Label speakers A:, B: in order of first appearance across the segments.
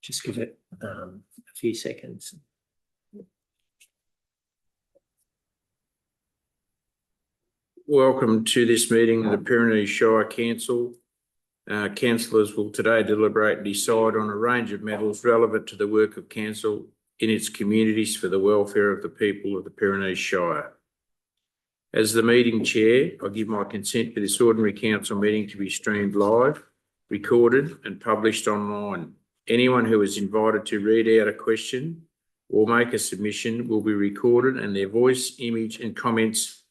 A: Just give it a few seconds.
B: Welcome to this meeting of the Pyrenees Shire Council. Councillors will today deliberate and decide on a range of matters relevant to the work of Council in its communities for the welfare of the people of the Pyrenees Shire. As the meeting chair, I give my consent for this ordinary council meeting to be streamed live, recorded and published online. Anyone who is invited to read out a question or make a submission will be recorded, and their voice, image and comments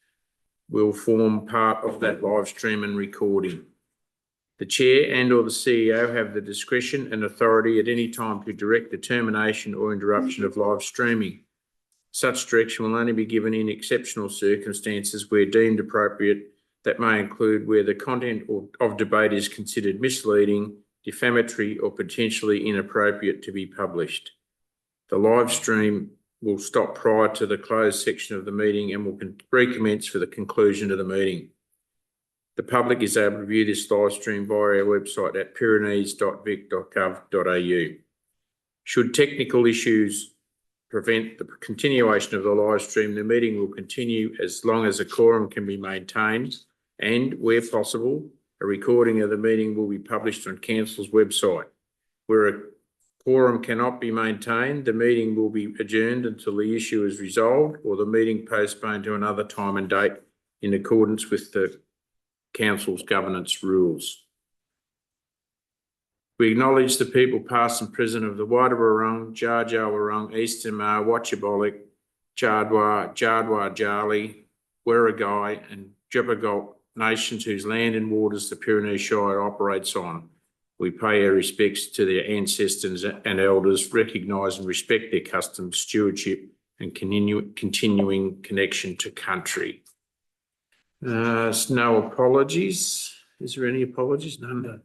B: will form part of that live stream and recording. The chair and or the CEO have the discretion and authority at any time to direct the termination or interruption of live streaming. Such direction will only be given in exceptional circumstances where deemed appropriate. That may include where the content of debate is considered misleading, defamatory or potentially inappropriate to be published. The live stream will stop prior to the closed section of the meeting and will recommence for the conclusion of the meeting. The public is able to view this live stream via our website at pyrenees.vic.gov.au. Should technical issues prevent the continuation of the live stream, the meeting will continue as long as a quorum can be maintained, and where possible, a recording of the meeting will be published on Council's website. Where a quorum cannot be maintained, the meeting will be adjourned until the issue is resolved or the meeting postponed to another time and date in accordance with the Council's governance rules. We acknowledge the people past and present of the Wadawurrung, Jar Jar Wurrung, Eastern Mar, Watchabolik, Jardwa, Jali, Werrigai and Jabbergalt nations whose land and waters the Pyrenees Shire operates on. We pay our respects to their ancestors and elders, recognise and respect their customs, stewardship and continuing connection to country. No apologies. Is there any apologies? None. No.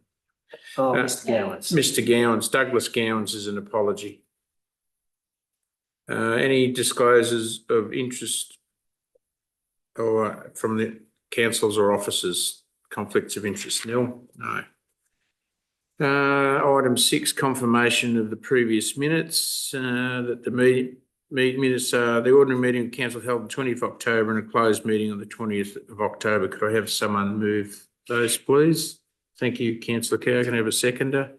A: Oh, Mr. Gowans.
B: Mr. Gowans, Douglas Gowans is an apology. Any disclosures of interest or from the councils or officers? Conflicts of interest? Nil? No. Item 6, confirmation of the previous minutes. That the minutes are the ordinary meeting of council held on 20th of October and a closed meeting on the 20th of October. Could I have someone move those, please? Thank you, Councillor Kerr. Can I have a seconder?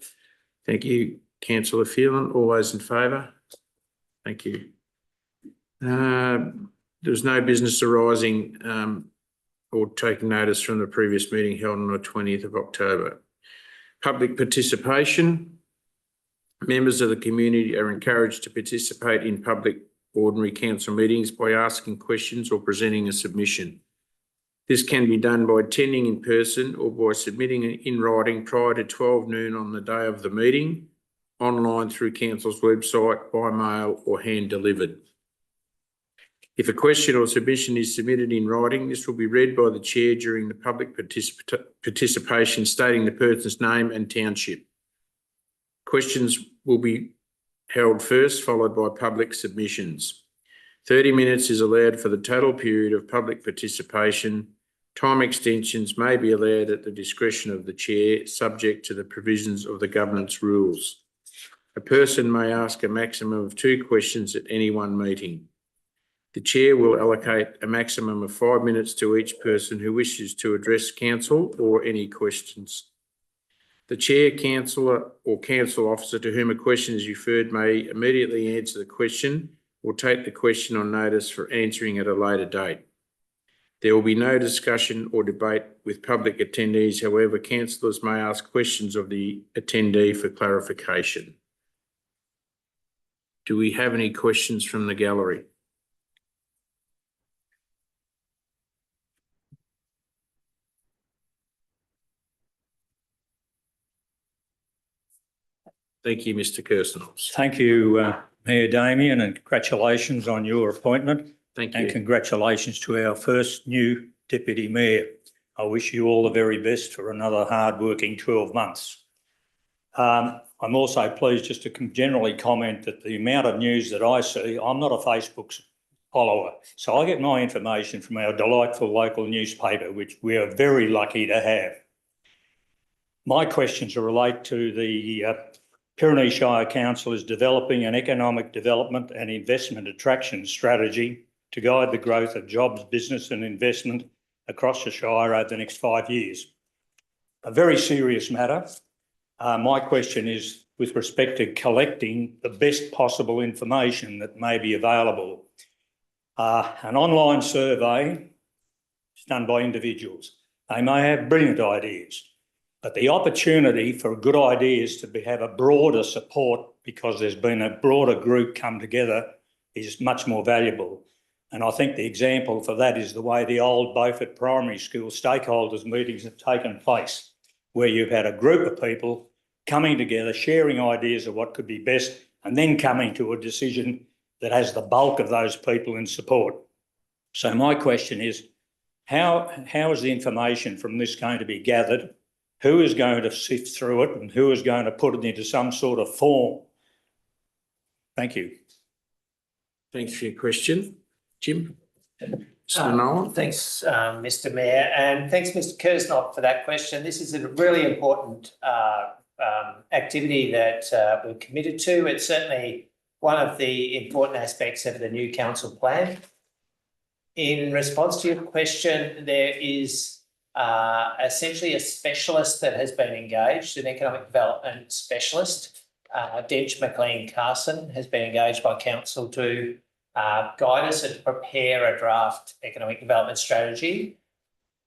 B: Thank you, Councillor Phelan. All those in favour? Thank you. There's no business arising or taking notice from the previous meeting held on the 20th of October. Public participation. Members of the community are encouraged to participate in public ordinary council meetings by asking questions or presenting a submission. This can be done by attending in person or by submitting in writing prior to 12 noon on the day of the meeting, online through council's website, by mail or hand delivered. If a question or submission is submitted in writing, this will be read by the chair during the public participation, stating the person's name and township. Questions will be held first, followed by public submissions. 30 minutes is allowed for the total period of public participation. Time extensions may be allowed at the discretion of the chair, subject to the provisions of the governance rules. A person may ask a maximum of 2 questions at any one meeting. The chair will allocate a maximum of 5 minutes to each person who wishes to address council or any questions. The chair, councillor or council officer to whom a question is referred may immediately answer the question or take the question on notice for answering at a later date. There will be no discussion or debate with public attendees. However, councillors may ask questions of the attendee for clarification. Do we have any questions from the gallery? Thank you, Mr. Kirstenhoff.
C: Thank you, Mayor Damien, and congratulations on your appointment.
B: Thank you.
C: And congratulations to our first new Deputy Mayor. I wish you all the very best for another hard-working 12 months. I'm also pleased just to generally comment that the amount of news that I see, I'm not a Facebook follower, so I get my information from our delightful local newspaper, which we are very lucky to have. My questions relate to the Pyrenees Shire Council is developing an economic development and investment attraction strategy to guide the growth of jobs, business and investment across the Shire over the next 5 years. A very serious matter. My question is with respect to collecting the best possible information that may be available. An online survey is done by individuals. They may have brilliant ideas, but the opportunity for good ideas to have a broader support because there's been a broader group come together is much more valuable. And I think the example for that is the way the old Beaufort Primary School stakeholders meetings have taken place, where you've had a group of people coming together, sharing ideas of what could be best, and then coming to a decision that has the bulk of those people in support. So my question is, how is the information from this going to be gathered? Who is going to sift through it and who is going to put it into some sort of form? Thank you.
B: Thanks for your question. Jim? Mr. Nolan?
A: Thanks, Mr Mayor, and thanks, Mr Kersnov, for that question. This is a really important activity that we're committed to. It's certainly one of the important aspects of the new council plan. In response to your question, there is essentially a specialist that has been engaged, an economic development specialist. Dench McLean Carson has been engaged by council to guide us and prepare a draft economic development strategy.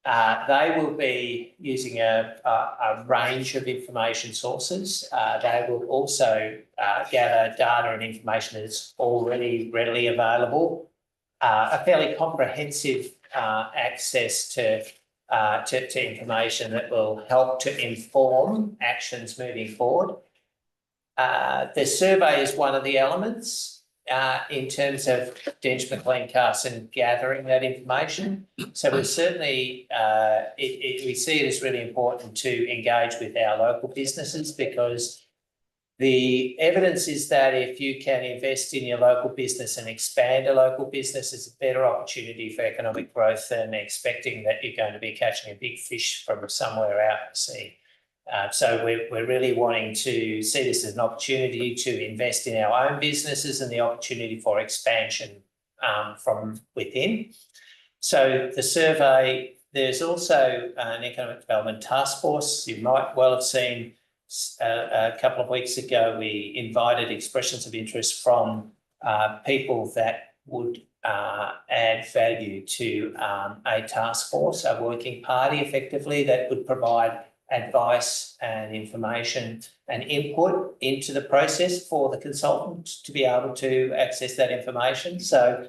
A: They will be using a range of information sources. They will also gather data and information that's already readily available, a fairly comprehensive access to information that will help to inform actions moving forward. The survey is one of the elements in terms of Dench McLean Carson gathering that information. So we certainly we see it as really important to engage with our local businesses, because the evidence is that if you can invest in your local business and expand a local business, it's a better opportunity for economic growth than expecting that you're going to be catching a big fish from somewhere out at sea. So we're really wanting to see this as an opportunity to invest in our own businesses and the opportunity for expansion from within. So the survey, there's also an economic development task force. You might well have seen a couple of weeks ago, we invited expressions of interest from people that would add value to a task force, a working party effectively, that would provide advice and information and input into the process for the consultant to be able to access that information. So,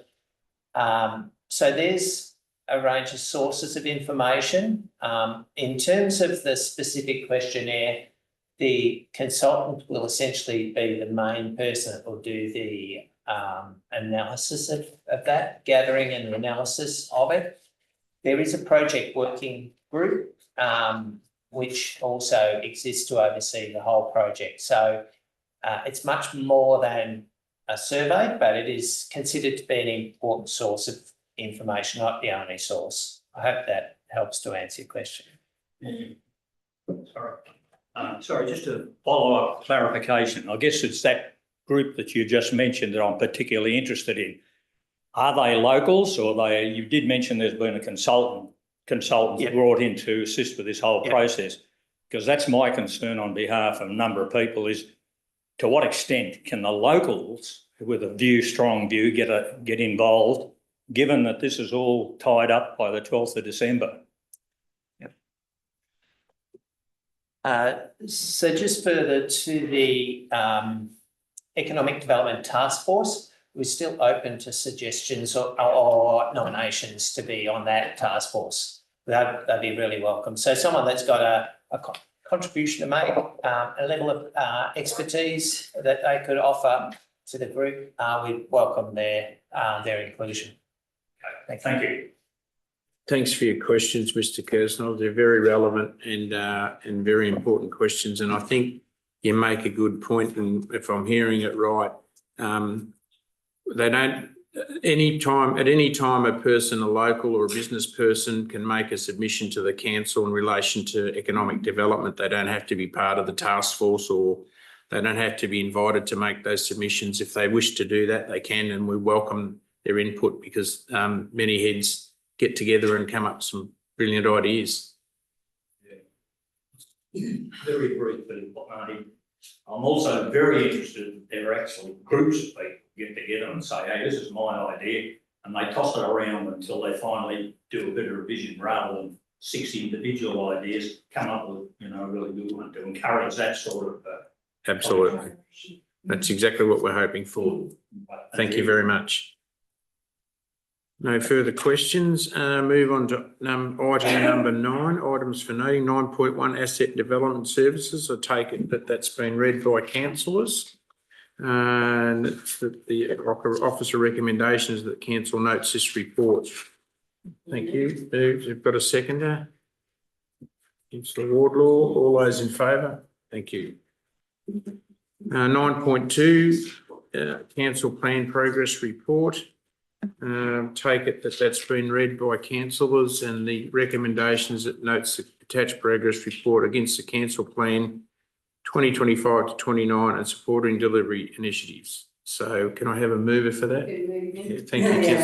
A: so there's a range of sources of information. In terms of the specific questionnaire, the consultant will essentially be the main person that will do the analysis of that, gathering and analysis of it. There is a project working group which also exists to oversee the whole project. So it's much more than a survey, but it is considered to be an important source of information, not the only source. I hope that helps to answer your question.
C: Sorry, just a follow-up clarification. I guess it's that group that you just mentioned that I'm particularly interested in. Are they locals, or you did mention there's been a consultant brought in to assist with this whole process? Because that's my concern on behalf of a number of people, is to what extent can the locals with a strong view get involved, given that this is all tied up by the 12th of December?
A: So just further to the Economic Development Task Force, we're still open to suggestions or nominations to be on that task force. They'd be really welcome. So someone that's got a contribution to make, a level of expertise that they could offer to the group, we welcome their inclusion.
C: Thank you.
B: Thanks for your questions, Mr. Kersnov. They're very relevant and very important questions. And I think you make a good point. And if I'm hearing it right, they don't at any time, a person, a local or a business person can make a submission to the council in relation to economic development. They don't have to be part of the task force, or they don't have to be invited to make those submissions. If they wish to do that, they can, and we welcome their input, because many heads get together and come up with some brilliant ideas.
C: Very briefly, Marty, I'm also very interested, there are actually groups of people get together and say, hey, this is my idea, and they toss it around until they finally do a bit of revision, rather than 6 individual ideas, come up with, a really good one, to encourage that sort of.
B: Absolutely. That's exactly what we're hoping for. Thank you very much. No further questions. Move on to item number 9, items for noting. 9.1 asset development services. I take it that that's been read by councillors. And the officer recommendation is that council notes this report. Thank you. You've got a seconder. Councillor Wardlaw. All those in favour? Thank you. 9.2 council plan progress report. Take it that that's been read by councillors, and the recommendations that notes the attached progress report against the council plan 2025 to 29 and supporting delivery initiatives. So can I have a mover for that? Yeah, thank you,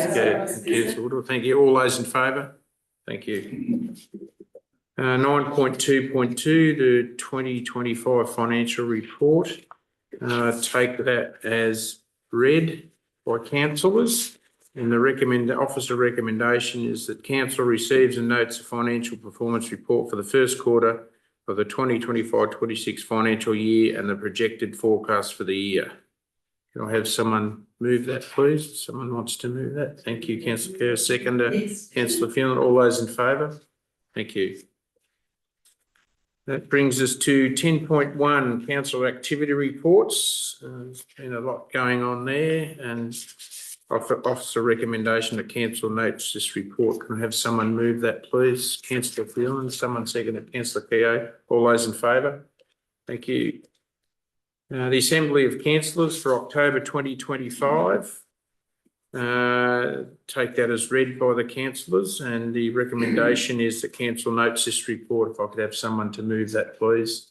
B: Councillor. Thank you. All those in favour? Thank you. 9.2.2, the 2025 financial report. Take that as read by councillors. And the officer recommendation is that council receives and notes the financial performance report for the first quarter of the 2025-26 financial year and the projected forecast for the year. Can I have someone move that, please? Someone wants to move that. Thank you, Councillor Kerr. Seconder, Councillor Phelan. All those in favour? Thank you. That brings us to 10.1, council activity reports. There's been a lot going on there, and officer recommendation that council notes this report. Can I have someone move that, please? Councillor Phelan, someone second it. Councillor Keogh. All those in favour? Thank you. The Assembly of Councillors for October 2025. Take that as read by the councillors, and the recommendation is that council notes this report. If I could have someone to move that, please.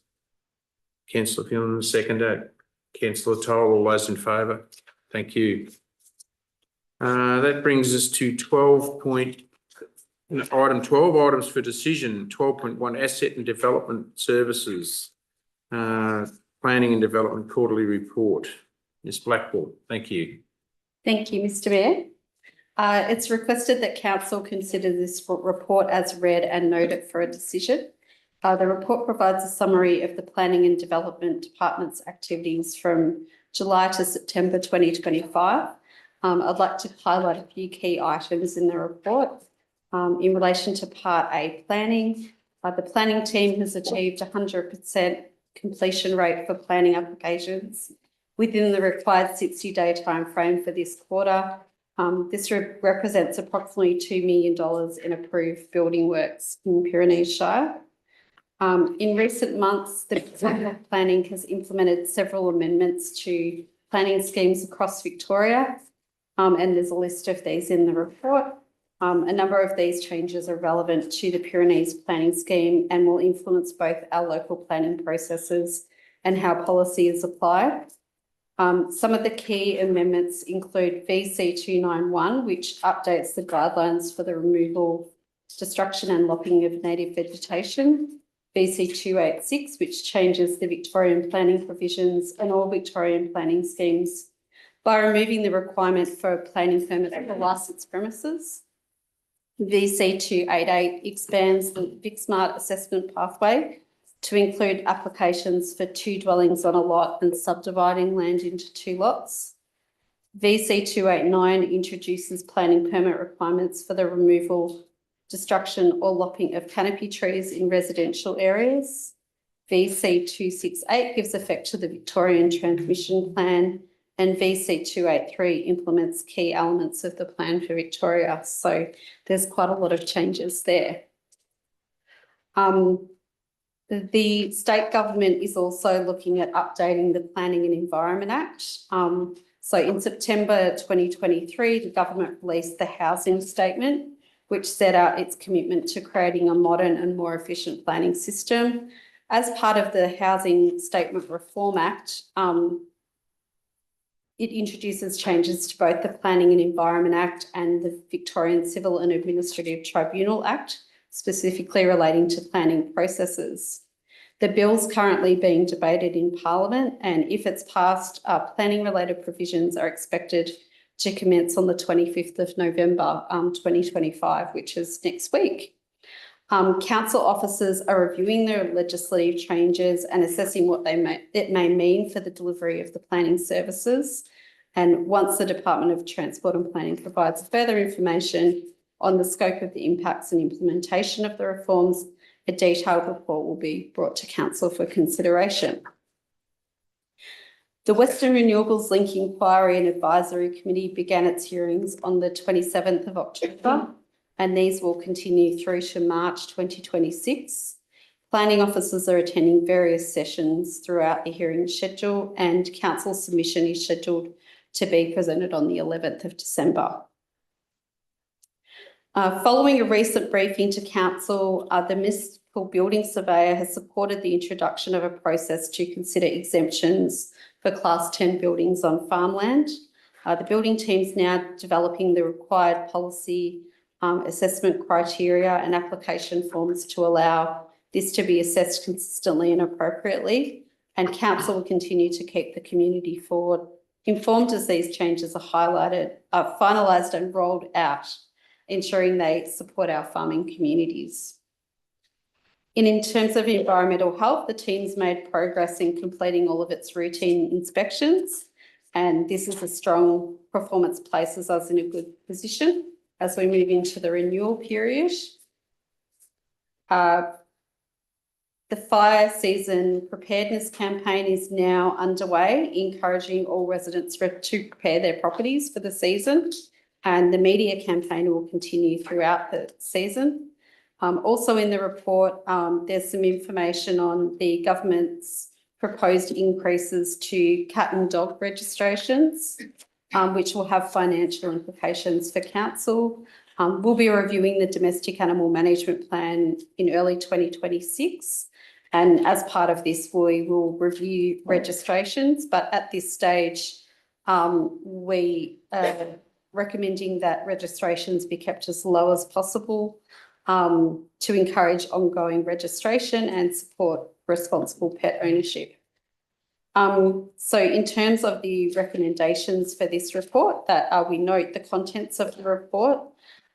B: Councillor Phelan, seconder. Councillor Toll. All those in favour? Thank you. That brings us to item 12, items for decision. 12.1 asset and development services. Planning and development quarterly report. Ms. Blackburn, thank you.
D: Thank you, Mr. Mayor. It's requested that council consider this report as read and note it for a decision. The report provides a summary of the Planning and Development Department's activities from July to September 2025. I'd like to highlight a few key items in the report. In relation to Part A planning, the planning team has achieved 100% completion rate for planning applications within the required 60-day timeframe for this quarter. This represents approximately $2 million in approved building works in Pyrenees Shire. In recent months, the Department of Planning has implemented several amendments to planning schemes across Victoria, and there's a list of these in the report. A number of these changes are relevant to the Pyrenees planning scheme and will influence both our local planning processes and how policy is applied. Some of the key amendments include VC 291, which updates the guidelines for the removal, destruction and lopping of native vegetation. VC 286, which changes the Victorian planning provisions and all Victorian planning schemes by removing the requirement for a planning permit for licensed premises. VC 288 expands the VicSmart assessment pathway to include applications for 2 dwellings on a lot and subdividing land into 2 lots. VC 289 introduces planning permit requirements for the removal, destruction or lopping of canopy trees in residential areas. VC 268 gives effect to the Victorian Transmission Plan, and VC 283 implements key elements of the plan for Victoria. So there's quite a lot of changes there. The state government is also looking at updating the Planning and Environment Act. So in September 2023, the government released the housing statement, which set out its commitment to creating a modern and more efficient planning system. As part of the Housing Statement Reform Act, it introduces changes to both the Planning and Environment Act and the Victorian Civil and Administrative Tribunal Act, specifically relating to planning processes. The bill's currently being debated in Parliament, and if it's passed, planning-related provisions are expected to commence on the 25th of November 2025, which is next week. Council officers are reviewing their legislative changes and assessing what it may mean for the delivery of the planning services. And once the Department of Transport and Planning provides further information on the scope of the impacts and implementation of the reforms, a detailed report will be brought to Council for consideration. The Western Renewables Link Inquiry and Advisory Committee began its hearings on the 27th of October, and these will continue through to March 2026. Planning officers are attending various sessions throughout the hearing schedule, and Council submission is scheduled to be presented on the 11th of December. Following a recent briefing to Council, the Municipal Building Surveyor has supported the introduction of a process to consider exemptions for Class 10 buildings on farmland. The building team's now developing the required policy assessment criteria and application forms to allow this to be assessed consistently and appropriately, and Council will continue to keep the community informed as these changes are finalised and rolled out, ensuring they support our farming communities. In terms of environmental health, the team's made progress in completing all of its routine inspections, and this is a strong performance, places us in a good position as we move into the renewal period. The fire season preparedness campaign is now underway, encouraging all residents to prepare their properties for the season, and the media campaign will continue throughout the season. Also in the report, there's some information on the government's proposed increases to cat and dog registrations, which will have financial implications for Council. We'll be reviewing the Domestic Animal Management Plan in early 2026. And as part of this, we will review registrations, but at this stage, we are recommending that registrations be kept as low as possible to encourage ongoing registration and support responsible pet ownership. So in terms of the recommendations for this report, that we note the contents of the report,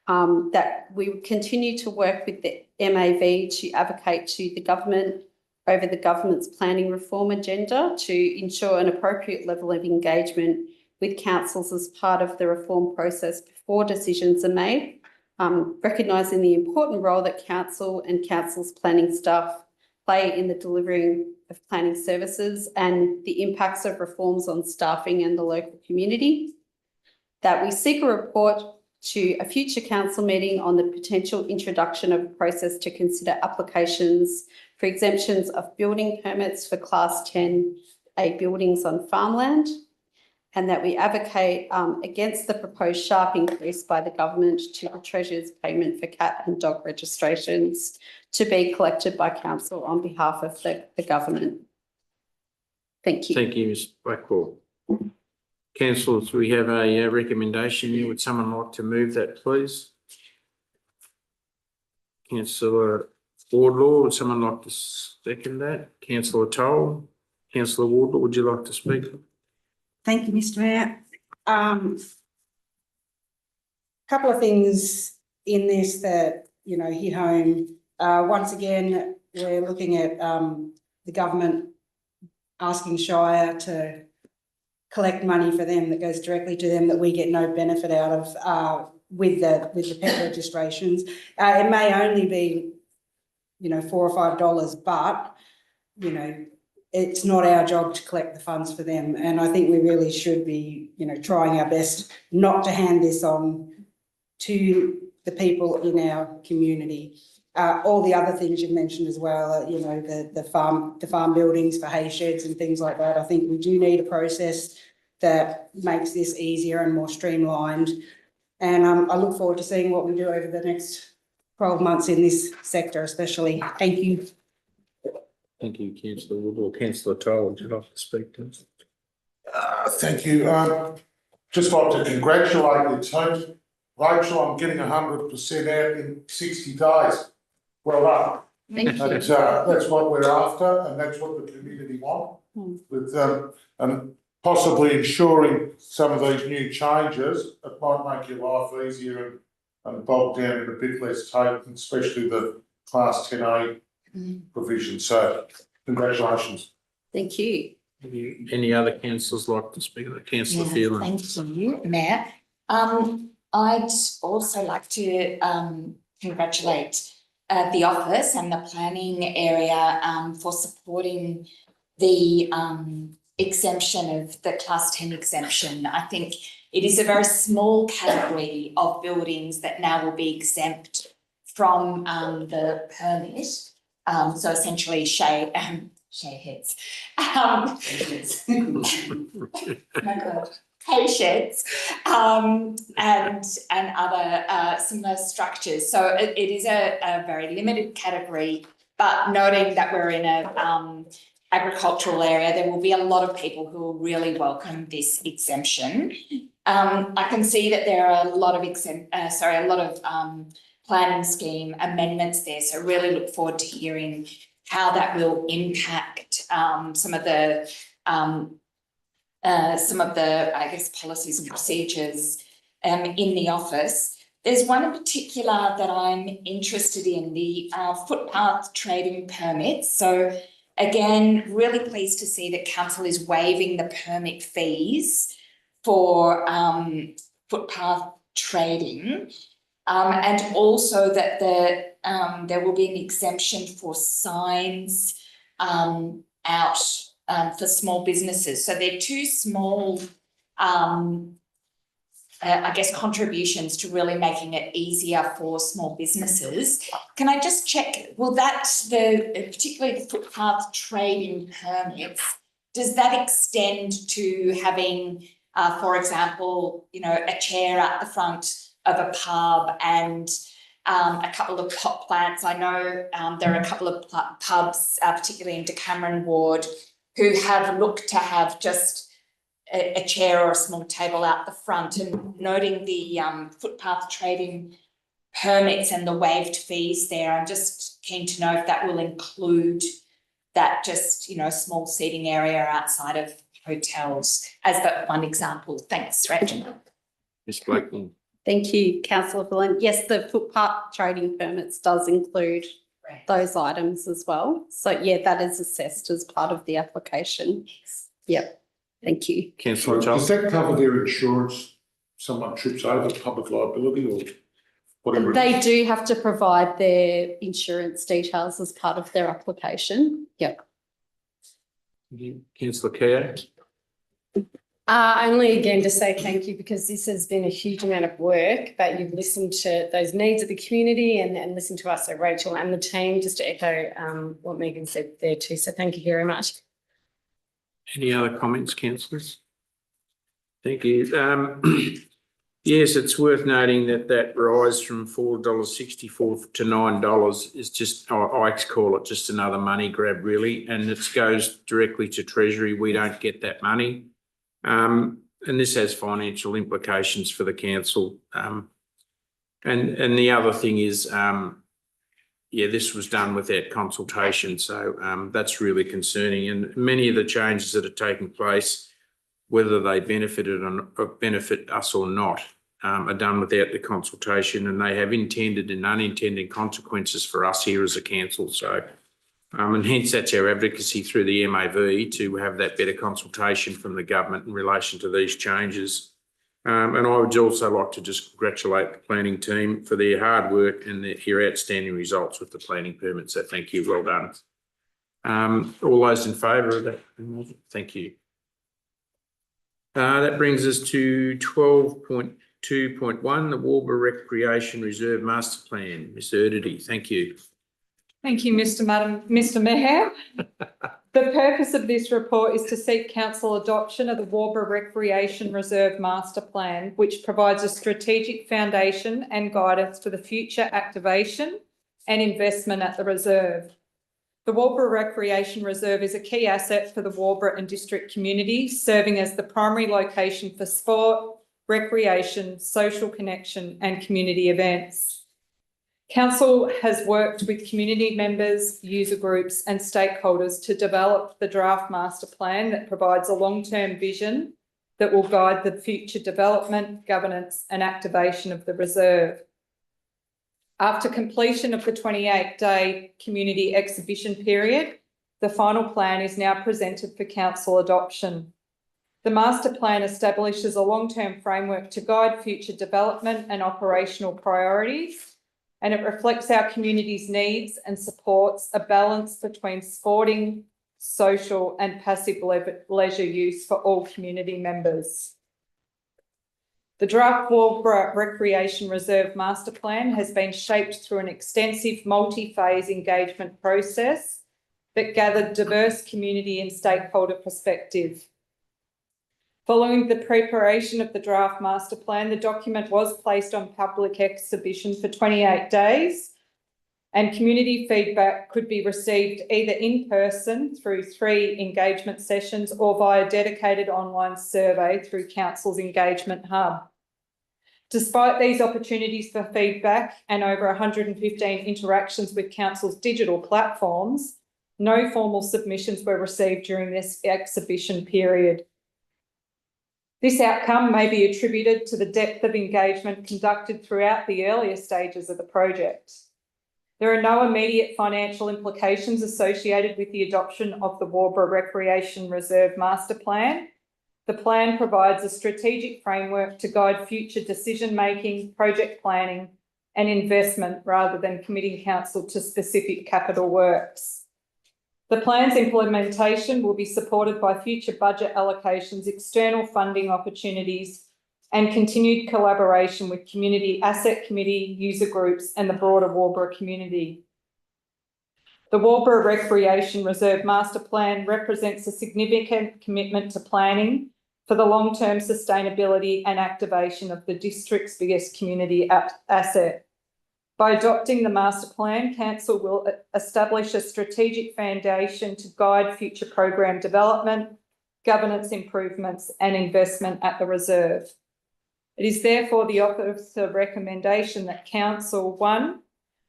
D: that we will continue to work with the MAV to advocate to the government over the government's planning reform agenda to ensure an appropriate level of engagement with councils as part of the reform process before decisions are made, recognising the important role that Council and Council's planning staff play in the delivering of planning services and the impacts of reforms on staffing and the local community. That we seek a report to a future council meeting on the potential introduction of a process to consider applications for exemptions of building permits for Class 10A buildings on farmland, and that we advocate against the proposed sharp increase by the government to the Treasurer's payment for cat and dog registrations to be collected by Council on behalf of the government. Thank you.
B: Thank you, Ms Blackwell. Councillors, we have a recommendation here. Would someone like to move that, please? Councillor Wardlaw, would someone like to second that? Councillor Toll, Councillor Wardlaw, would you like to speak?
E: Thank you, Mr Mayor. Couple of things in this that, hit home. Once again, we're looking at the government asking Shire to collect money for them that goes directly to them that we get no benefit out of with the pet registrations. It may only be, $4 or $5, but, it's not our job to collect the funds for them. And I think we really should be, trying our best not to hand this on to the people in our community. All the other things you've mentioned as well, the farm buildings for hay sheds and things like that. I think we do need a process that makes this easier and more streamlined. And I look forward to seeing what we do over the next 12 months in this sector especially. Thank you.
B: Thank you, councillor Wood. Or councillor Toll, would you like to speak to us?
F: Thank you. Just like to congratulate your team. Rachel, I'm getting 100% out in 60 days. Well done.
D: Thank you.
F: That's what we're after, and that's what the community want. With and possibly ensuring some of these new changes, it might make your life easier and bog down in a bit less tape, especially the Class 10A provision. So, congratulations.
D: Thank you.
B: Any other councillors like to speak? Councillor Phelan.
G: Thank you, Mayor. I'd also like to congratulate the office and the planning area for supporting the exemption of the Class 10 exemption. I think it is a very small category of buildings that now will be exempt from the permit. So essentially shade heads. Oh my God. Hay sheds and other similar structures. So it is a very limited category, but noting that we're in a agricultural area, there will be a lot of people who will really welcome this exemption. I can see that there are a lot of planning scheme amendments there. So really look forward to hearing how that will impact some of the I guess policies and procedures in the office. There's one in particular that I'm interested in, the footpath trading permits. So again, really pleased to see that council is waiving the permit fees for footpath trading, and also that there will be an exemption for signs out for small businesses. So they're two small, I guess, contributions to really making it easier for small businesses. Can I just check, will that, particularly the footpath trading permits, does that extend to having, for example, a chair at the front of a pub and a couple of pot plants? I know there are a couple of pubs, particularly in Decameron Ward, who have looked to have just a chair or a small table out the front, and noting the footpath trading permits and the waived fees there, I'm just keen to know if that will include that, just, a small seating area outside of hotels, as that one example. Thanks, Rachel.
B: Ms Blackmore.
D: Thank you, councillor Phelan. Yes, the footpath trading permits does include those items as well. So yeah, that is assessed as part of the application. Yep. Thank you.
B: Councillor
F: Does
B: Toll.
F: that cover their insurance? Someone trips over public liability or whatever?
D: They do have to provide their insurance details as part of their application. Yep.
B: Councillor Keogh.
H: Only again to say thank you, because this has been a huge amount of work, but you've listened to those needs of the community and listened to us, so Rachel and the team, just to echo what Megan said there too. So thank you very much.
B: Any other comments, councillors? Thank you. Yes, it's worth noting that rise from $4.64 to $9 is just, I call it just another money grab, really, and it goes directly to Treasury. We don't get that money. And this has financial implications for the council. And the other thing is, this was done without consultation. So that's really concerning. And many of the changes that are taking place, whether they benefit us or not, are done without the consultation, and they have intended and unintended consequences for us here as a council. So, and hence that's our advocacy through the MAV to have that better consultation from the government in relation to these changes. And I would also like to just congratulate the planning team for their hard work and their outstanding results with the planning permit. So thank you, well done. All those in favour of that? Thank you. That brings us to 12.2.1, the Warburg Recreation Reserve Master Plan. Ms Erdity, thank you.
I: Thank you, Mr. Mayor. The purpose of this report is to seek council adoption of the Waubra Recreation Reserve Master Plan, which provides a strategic foundation and guidance for the future activation and investment at the reserve. The Waubra Recreation Reserve is a key asset for the Waubra and district community, serving as the primary location for sport, recreation, social connection and community events. Council has worked with community members, user groups and stakeholders to develop the draft master plan that provides a long-term vision that will guide the future development, governance and activation of the reserve. After completion of the 28-day community exhibition period, the final plan is now presented for council adoption. The master plan establishes a long-term framework to guide future development and operational priorities, and it reflects our community's needs and supports a balance between sporting, social and passive leisure use for all community members. The draft Waubra Recreation Reserve Master Plan has been shaped through an extensive multi-phase engagement process that gathered diverse community and stakeholder perspective. Following the preparation of the draft master plan, the document was placed on public exhibition for 28 days and community feedback could be received either in person through 3 engagement sessions or via dedicated online survey through Council's Engagement Hub. Despite these opportunities for feedback and over 115 interactions with Council's digital platforms, no formal submissions were received during this exhibition period. This outcome may be attributed to the depth of engagement conducted throughout the earlier stages of the project. There are no immediate financial implications associated with the adoption of the Waubra Recreation Reserve Master Plan. The plan provides a strategic framework to guide future decision-making, project planning and investment rather than committing council to specific capital works. The plan's implementation will be supported by future budget allocations, external funding opportunities and continued collaboration with community asset committee, user groups and the broader Waubra community. The Waubra Recreation Reserve Master Plan represents a significant commitment to planning for the long-term sustainability and activation of the district's biggest community asset. By adopting the master plan, Council will establish a strategic foundation to guide future program development, governance improvements and investment at the reserve. It is therefore the officer recommendation that Council 1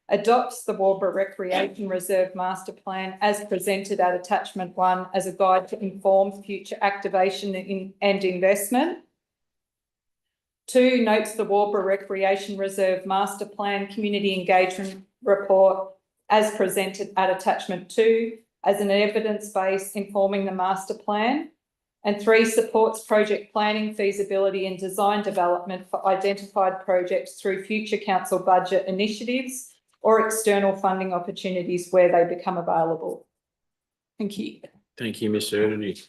I: adopts the Waubra Recreation Reserve Master Plan as presented at Attachment 1 as a guide to inform future activation and investment. 2, notes the Waubra Recreation Reserve Master Plan Community Engagement Report as presented at Attachment 2 as an evidence base informing the master plan. And 3, supports project planning, feasibility and design development for identified projects through future council budget initiatives or external funding opportunities where they become available. Thank you.
B: Thank you, Ms. Erdene.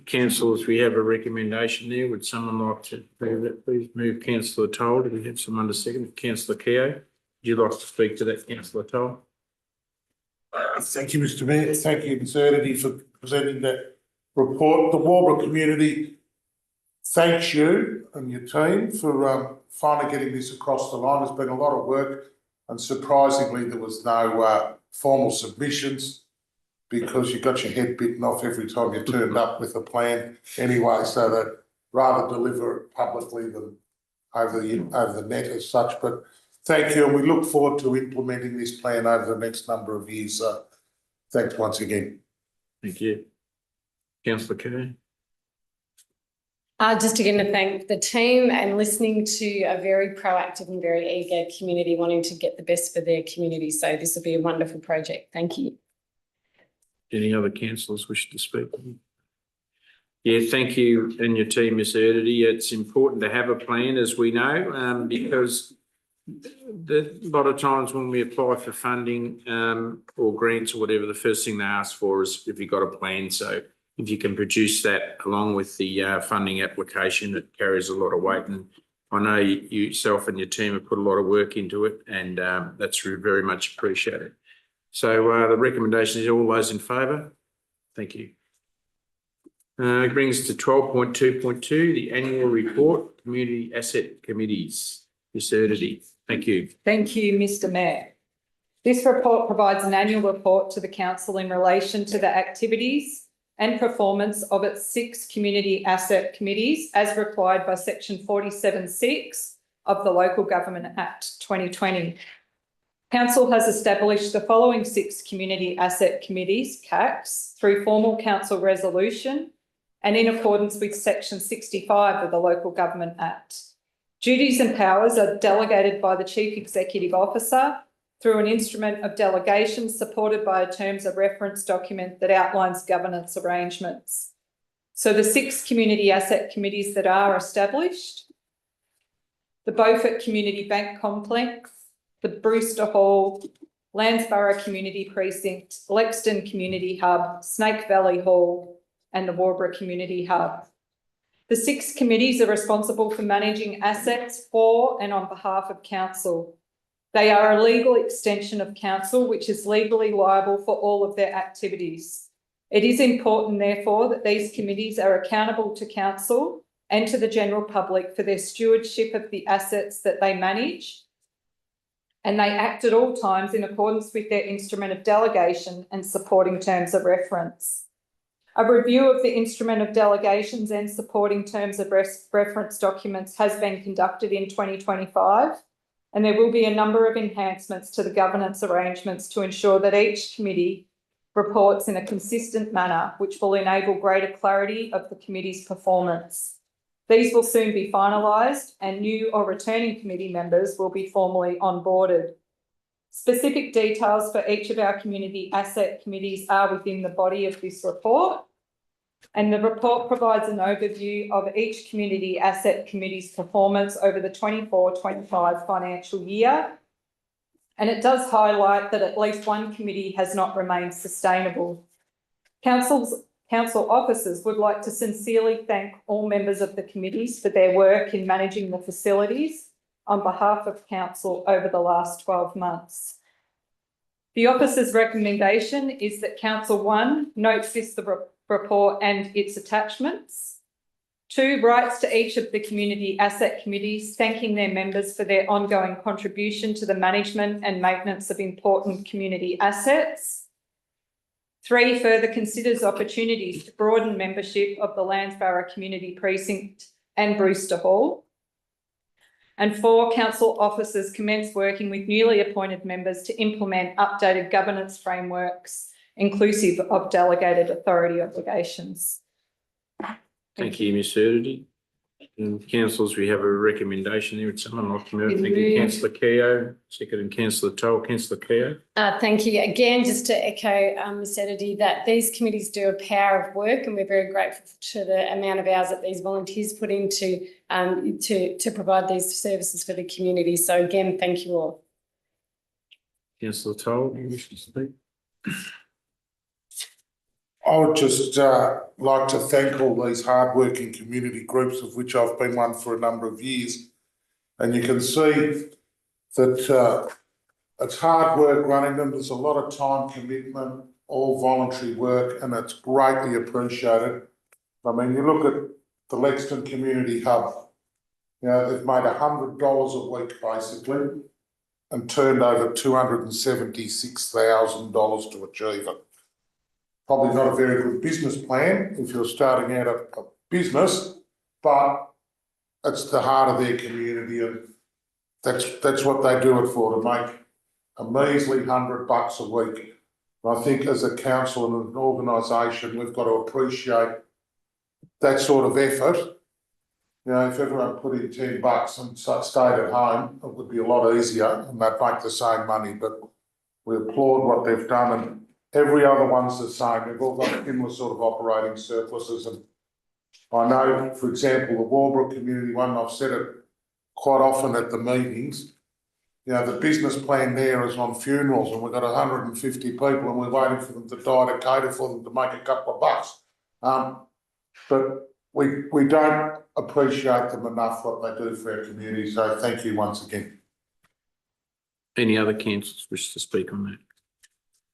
B: Councillors, we have a recommendation there. Would someone like to move that? Please move Councillor Toll. Do we have someone to second? Councillor Keogh, would you like to speak to that, Councillor Toll?
F: Thank you, Mr. Mayor. Thank you, Ms. Erdene, for presenting that report. The Waubra community thanks you and your team for finally getting this across the line. There's been a lot of work and surprisingly there was no formal submissions, because you got your head bitten off every time you turned up with a plan anyway, so that rather deliver it publicly than over the net as such. But thank you, and we look forward to implementing this plan over the next number of years. So thanks once again.
B: Thank you. Councillor Keogh.
H: Just again to thank the team and listening to a very proactive and very eager community wanting to get the best for their community. So this will be a wonderful project. Thank you.
B: Any other councillors wish to speak? Yeah, thank you and your team, Ms. Erdene. It's important to have a plan, as we know, because a lot of times when we apply for funding or grants or whatever, the first thing they ask for is if you've got a plan. So if you can produce that along with the funding application, it carries a lot of weight. And I know yourself and your team have put a lot of work into it, and that's very much appreciated. So the recommendation is all those in favour? Thank you. It brings us to 12.2.2, the annual report, community asset committees. Ms. Erdity, thank you.
I: Thank you, Mr Mayor. This report provides an annual report to the council in relation to the activities and performance of its 6 community asset committees as required by section 47(6) of the Local Government Act 2020. Council has established the following 6 community asset committees, CACs, through formal council resolution and in accordance with section 65 of the Local Government Act. Duties and powers are delegated by the Chief Executive Officer through an instrument of delegation supported by a terms of reference document that outlines governance arrangements. So the 6 community asset committees that are established: the Beaufort Community Bank Complex, the Brewster Hall, Landsborough Community Precinct, Lexton Community Hub, Snake Valley Hall, and the Warburg Community Hub. The 6 committees are responsible for managing assets for and on behalf of council. They are a legal extension of council, which is legally liable for all of their activities. It is important, therefore, that these committees are accountable to council and to the general public for their stewardship of the assets that they manage, and they act at all times in accordance with their instrument of delegation and supporting terms of reference. A review of the instrument of delegations and supporting terms of reference documents has been conducted in 2025, and there will be a number of enhancements to the governance arrangements to ensure that each committee reports in a consistent manner, which will enable greater clarity of the committee's performance. These will soon be finalised and new or returning committee members will be formally onboarded. Specific details for each of our community asset committees are within the body of this report, and the report provides an overview of each community asset committee's performance over the 24-25 financial year, and it does highlight that at least one committee has not remained sustainable. Council officers would like to sincerely thank all members of the committees for their work in managing the facilities on behalf of council over the last 12 months. The officer's recommendation is that council 1 notes this report and its attachments. 2, writes to each of the community asset committees thanking their members for their ongoing contribution to the management and maintenance of important community assets. 3, further considers opportunities to broaden membership of the Landsborough Community Precinct and Brewster Hall. And 4, council officers commence working with newly appointed members to implement updated governance frameworks inclusive of delegated authority obligations.
B: Thank you, Ms. Erdity. And councillors, we have a recommendation there. Would someone like to move? Thank you, Councillor Keogh. Second, Councillor Toll. Councillor Keogh.
H: Thank you. Again, just to echo Ms. Erdity, that these committees do a power of work, and we're very grateful to the amount of hours that these volunteers put into to provide these services for the community. So again, thank you all.
B: Councillor Toll, do you wish to speak?
F: I would just like to thank all these hardworking community groups, of which I've been one for a number of years. And you can see that it's hard work running them. There's a lot of time commitment, all voluntary work, and it's greatly appreciated. I mean, you look at the Lexton Community Hub, you know, they've made $100 a week basically and turned over $276,000 to achieve it. Probably not a very good business plan if you're starting out a business, but it's the heart of their community, and that's what they do it for, to make a measly $100 a week. And I think as a council and an organisation, we've got to appreciate that sort of effort. You know, if everyone put in $10 and stayed at home, it would be a lot easier and they'd make the same money, but we applaud what they've done, and every other one's the same. They've all got similar sort of operating surpluses. And I know, for example, the Warburg community one, I've said it quite often at the meetings, you know, the business plan there is on funerals, and we've got 150 people and we're waiting for them to die to cater for them to make a couple of bucks. But we don't appreciate them enough what they do for our community. So thank you once again.
B: Any other councillors wish to speak on that?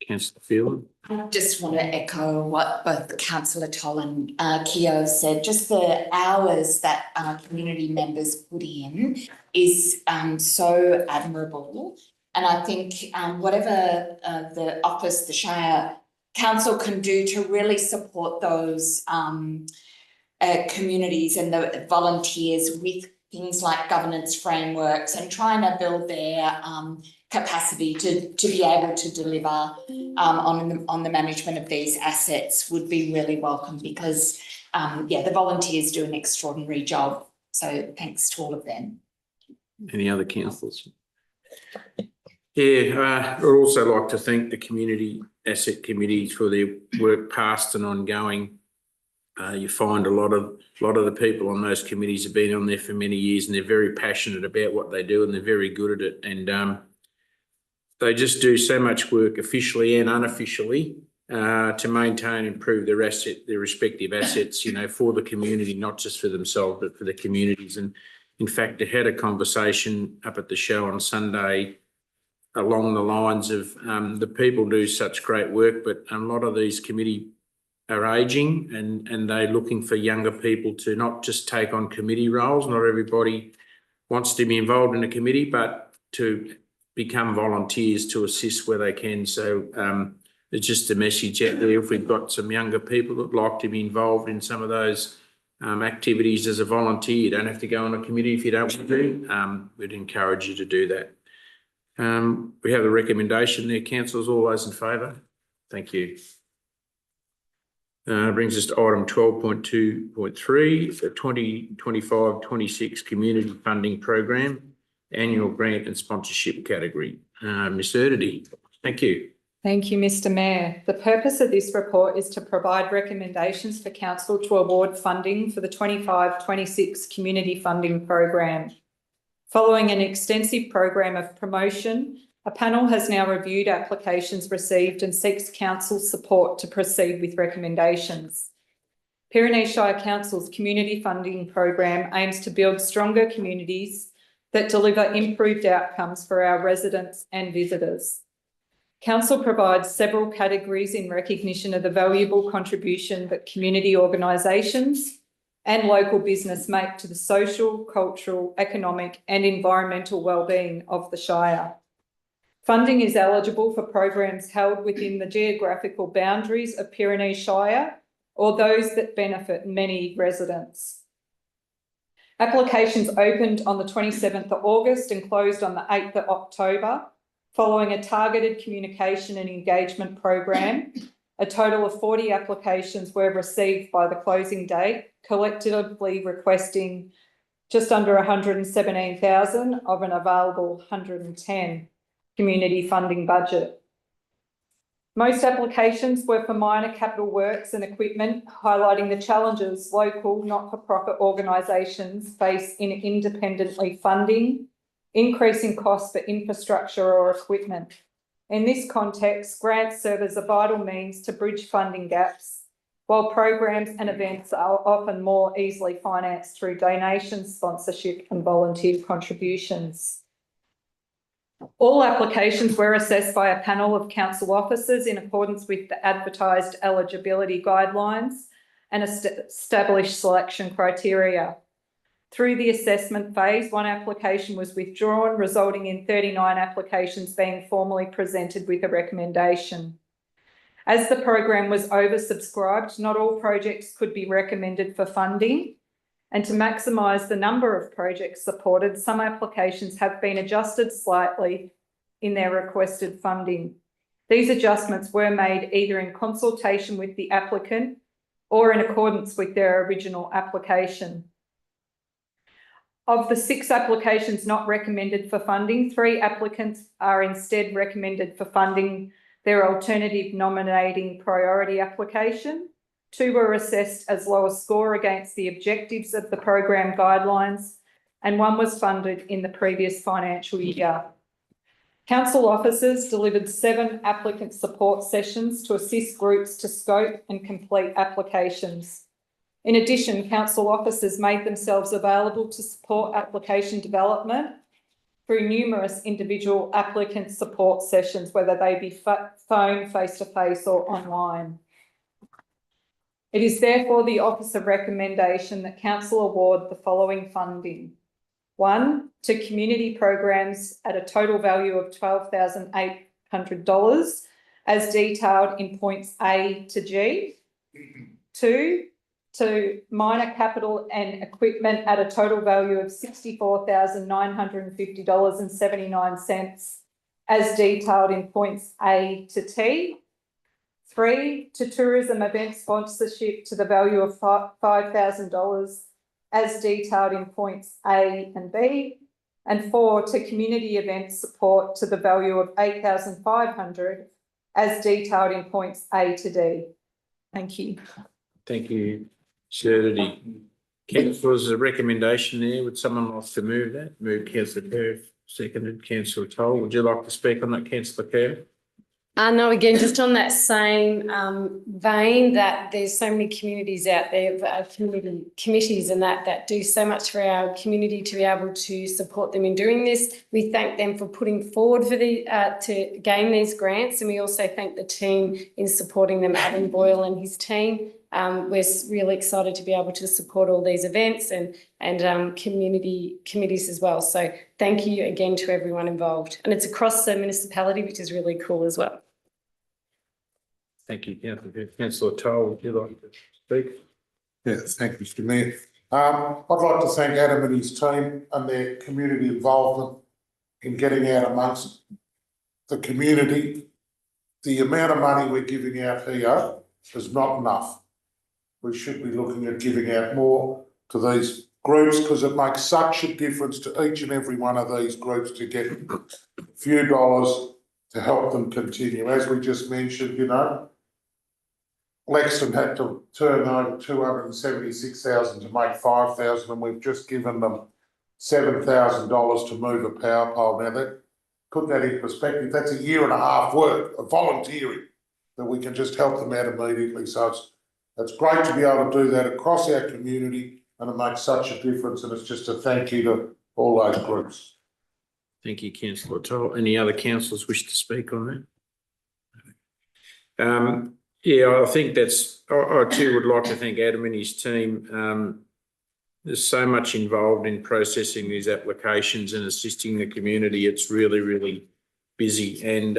B: Councillor Field.
G: I just want to echo what both Councillor Toll and Keogh said. Just the hours that our community members put in is so admirable. And I think whatever the office, the Shire Council can do to really support those communities and the volunteers with things like governance frameworks and trying to build their capacity to be able to deliver on the management of these assets would be really welcome, because the volunteers do an extraordinary job. So thanks to all of them.
B: Any other councillors? Yeah, I'd also like to thank the Community Asset Committees for their work past and ongoing. You find a lot of the people on those committees have been on there for many years, and they're very passionate about what they do, and they're very good at it. And they just do so much work officially and unofficially to maintain and improve their respective assets, you know, for the community, not just for themselves, but for the communities. And in fact, I had a conversation up at the show on Sunday along the lines of the people do such great work, but a lot of these committee are ageing, and they're looking for younger people to not just take on committee roles. Not everybody wants to be involved in a committee, but to become volunteers to assist where they can. So it's just a message out there. If we've got some younger people that like to be involved in some of those activities as a volunteer, you don't have to go on a committee if you don't want to. We'd encourage you to do that. We have a recommendation there, councillors. All those in favour? Thank you. Brings us to item 12.2.3, the 2025-26 Community Funding Program, Annual Grant and Sponsorship category. Ms Erdity, thank you.
I: Thank you, Mr Mayor. The purpose of this report is to provide recommendations for Council to award funding for the 25-26 Community Funding Program. Following an extensive program of promotion, a panel has now reviewed applications received and seeks Council's support to proceed with recommendations. Pyrenees Shire Council's Community Funding Program aims to build stronger communities that deliver improved outcomes for our residents and visitors. Council provides several categories in recognition of the valuable contribution that community organisations and local business make to the social, cultural, economic and environmental wellbeing of the Shire. Funding is eligible for programs held within the geographical boundaries of Pyrenees Shire or those that benefit many residents. Applications opened on the 27th of August and closed on the 8th of October. Following a targeted communication and engagement program, a total of 40 applications were received by the closing date, collectively requesting just under 117,000 of an available 110 community funding budget. Most applications were for minor capital works and equipment, highlighting the challenges local not-for-profit organisations face in independently funding, increasing costs for infrastructure or equipment. In this context, grants serve as a vital means to bridge funding gaps, while programs and events are often more easily financed through donations, sponsorship and volunteer contributions. All applications were assessed by a panel of council officers in accordance with the advertised eligibility guidelines and established selection criteria. Through the assessment phase, one application was withdrawn, resulting in 39 applications being formally presented with a recommendation. As the program was oversubscribed, not all projects could be recommended for funding, and to maximise the number of projects supported, some applications have been adjusted slightly in their requested funding. These adjustments were made either in consultation with the applicant or in accordance with their original application. Of the 6 applications not recommended for funding, 3 applicants are instead recommended for funding their alternative nominating priority application. 2 were assessed as lower score against the objectives of the program guidelines, and 1 was funded in the previous financial year. Council officers delivered 7 applicant support sessions to assist groups to scope and complete applications. In addition, council officers made themselves available to support application development through numerous individual applicant support sessions, whether they be phone, face-to-face or online. It is therefore the officer recommendation that council award the following funding. 1, to community programs at a total value of $12,800 as detailed in points A to G. 2, to minor capital and equipment at a total value of $64,950.79 as detailed in points A to T. 3, to tourism event sponsorship to the value of $5,000 as detailed in points A and B. And 4, to community event support to the value of $8,500 as detailed in points A to D. Thank you.
B: Thank you, Shirley. Councillors, a recommendation there. Would someone like to move that? Move Councillor Kerr, seconded Councillor Toll. Would you like to speak on that, Councillor Kerr?
H: No, again, just on that same vein, that there's so many communities out there, community committees and that do so much for our community to be able to support them in doing this. We thank them for putting forward for to gain these grants, and we also thank the team in supporting them, Adam Boyle and his team. We're really excited to be able to support all these events and community committees as well. So thank you again to everyone involved. And it's across the municipality, which is really cool as well.
B: Thank you, Councillor. Councillor Toll, would you like to speak?
F: Yes, thank you, Mr Mayor. I'd like to thank Adam and his team and their community involvement in getting out amongst the community. The amount of money we're giving out here is not enough. We should be looking at giving out more to these groups because it makes such a difference to each and every one of these groups to get a few dollars to help them continue. As we just mentioned, you know, Lexington had to turn over 276,000 to make 5,000, and we've just given them $7,000 to move a power pole. Now, that put that in perspective, that's a year and a half work of volunteering that we can just help them out immediately. So it's great to be able to do that across our community, and it makes such a difference. And it's just a thank you to all those groups.
B: Thank you, Councillor Toll. Any other councillors wish to speak on that? Yeah, I think I too would like to thank Adam and his team. There's so much involved in processing these applications and assisting the community. It's really, really busy. And,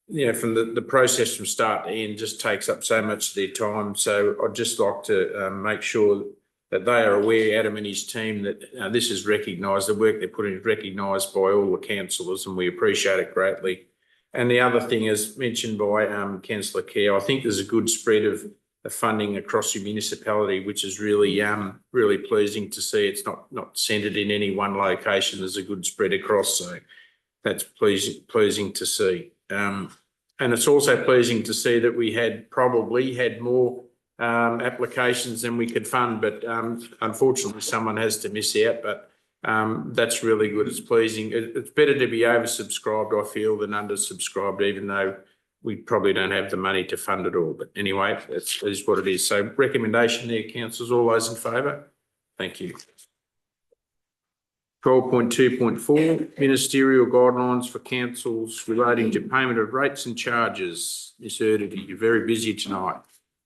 B: you know, from the process from start to end just takes up so much of their time. So I'd just like to make sure that they are aware, Adam and his team, that this is recognised, the work they're putting is recognised by all the councillors, and we appreciate it greatly. And the other thing, as mentioned by Councillor Kerr, I think there's a good spread of funding across the municipality, which is really, really pleasing to see. It's not centred in any one location. There's a good spread across, so that's pleasing to see. And it's also pleasing to see that we probably had more applications than we could fund, but unfortunately someone has to miss out, but that's really good. It's pleasing. It's better to be oversubscribed, I feel, than undersubscribed, even though we probably don't have the money to fund it all. But anyway, it is what it is. So recommendation there, councillors, all those in favour? Thank you. 12.2.4, ministerial guidelines for councils relating to payment of rates and charges. Ms Erdity, you're very busy tonight.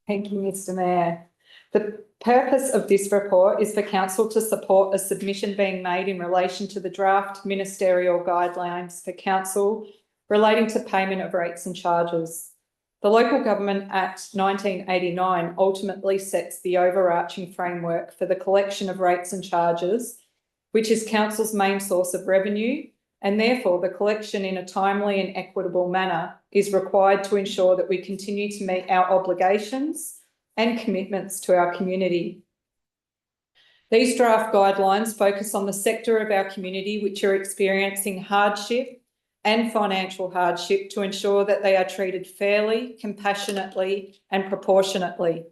I: Thank you, Mr Mayor. The purpose of this report is for council to support a submission being made in relation to the draft ministerial guidelines for council relating to payment of rates and charges. The Local Government Act 1989 ultimately sets the overarching framework for the collection of rates and charges, which is council's main source of revenue, and therefore the collection in a timely and equitable manner is required to ensure that we continue to meet our obligations and commitments to our community. These draft guidelines focus on the sector of our community which are experiencing hardship and financial hardship to ensure that they are treated fairly, compassionately and proportionately.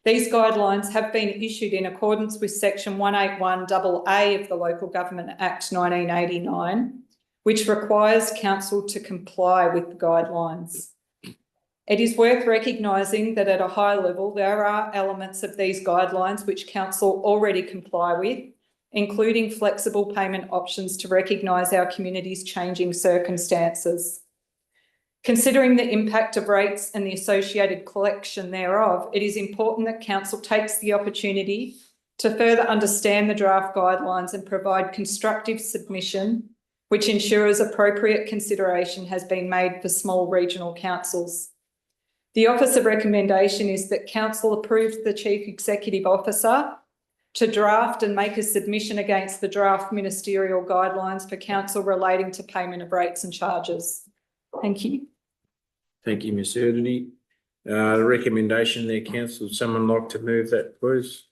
I: These guidelines have been issued in accordance with Section 181AA of the Local Government Act 1989, which requires council to comply with the guidelines. It is worth recognising that at a high level, there are elements of these guidelines which council already comply with, including flexible payment options to recognise our community's changing circumstances. Considering the impact of rates and the associated collection thereof, it is important that Council takes the opportunity to further understand the draft guidelines and provide constructive submission, which ensures appropriate consideration has been made for small regional councils. The Office of Recommendation is that Council approves the Chief Executive Officer to draft and make a submission against the draft ministerial guidelines for Council relating to payment of rates and charges. Thank you.
B: Thank you, Ms Erdedy. The recommendation there, Councillor, would someone like to move that, please?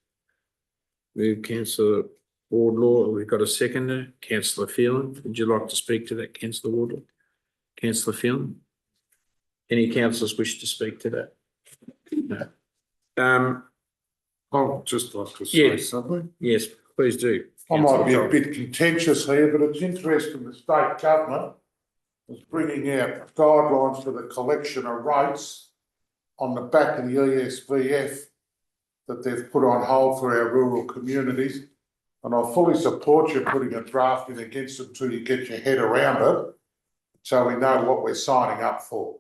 B: Move Councillor Wardlaw. We've got a seconder. Councillor Phelan, would you like to speak to that, Councillor Wardlaw? Councillor Phelan? Any councillors wish to speak to that? No.
F: I'd just like to say
B: Yes.
F: something.
B: Yes, please do.
F: I might be a
B: Councillor
F: bit contentious here, but it's interesting the state government is bringing out guidelines for the collection of rates on the back of the ESVF that they've put on hold for our rural communities. And I fully support you putting a draft in against it until you get your head around it, so we know what we're signing up for.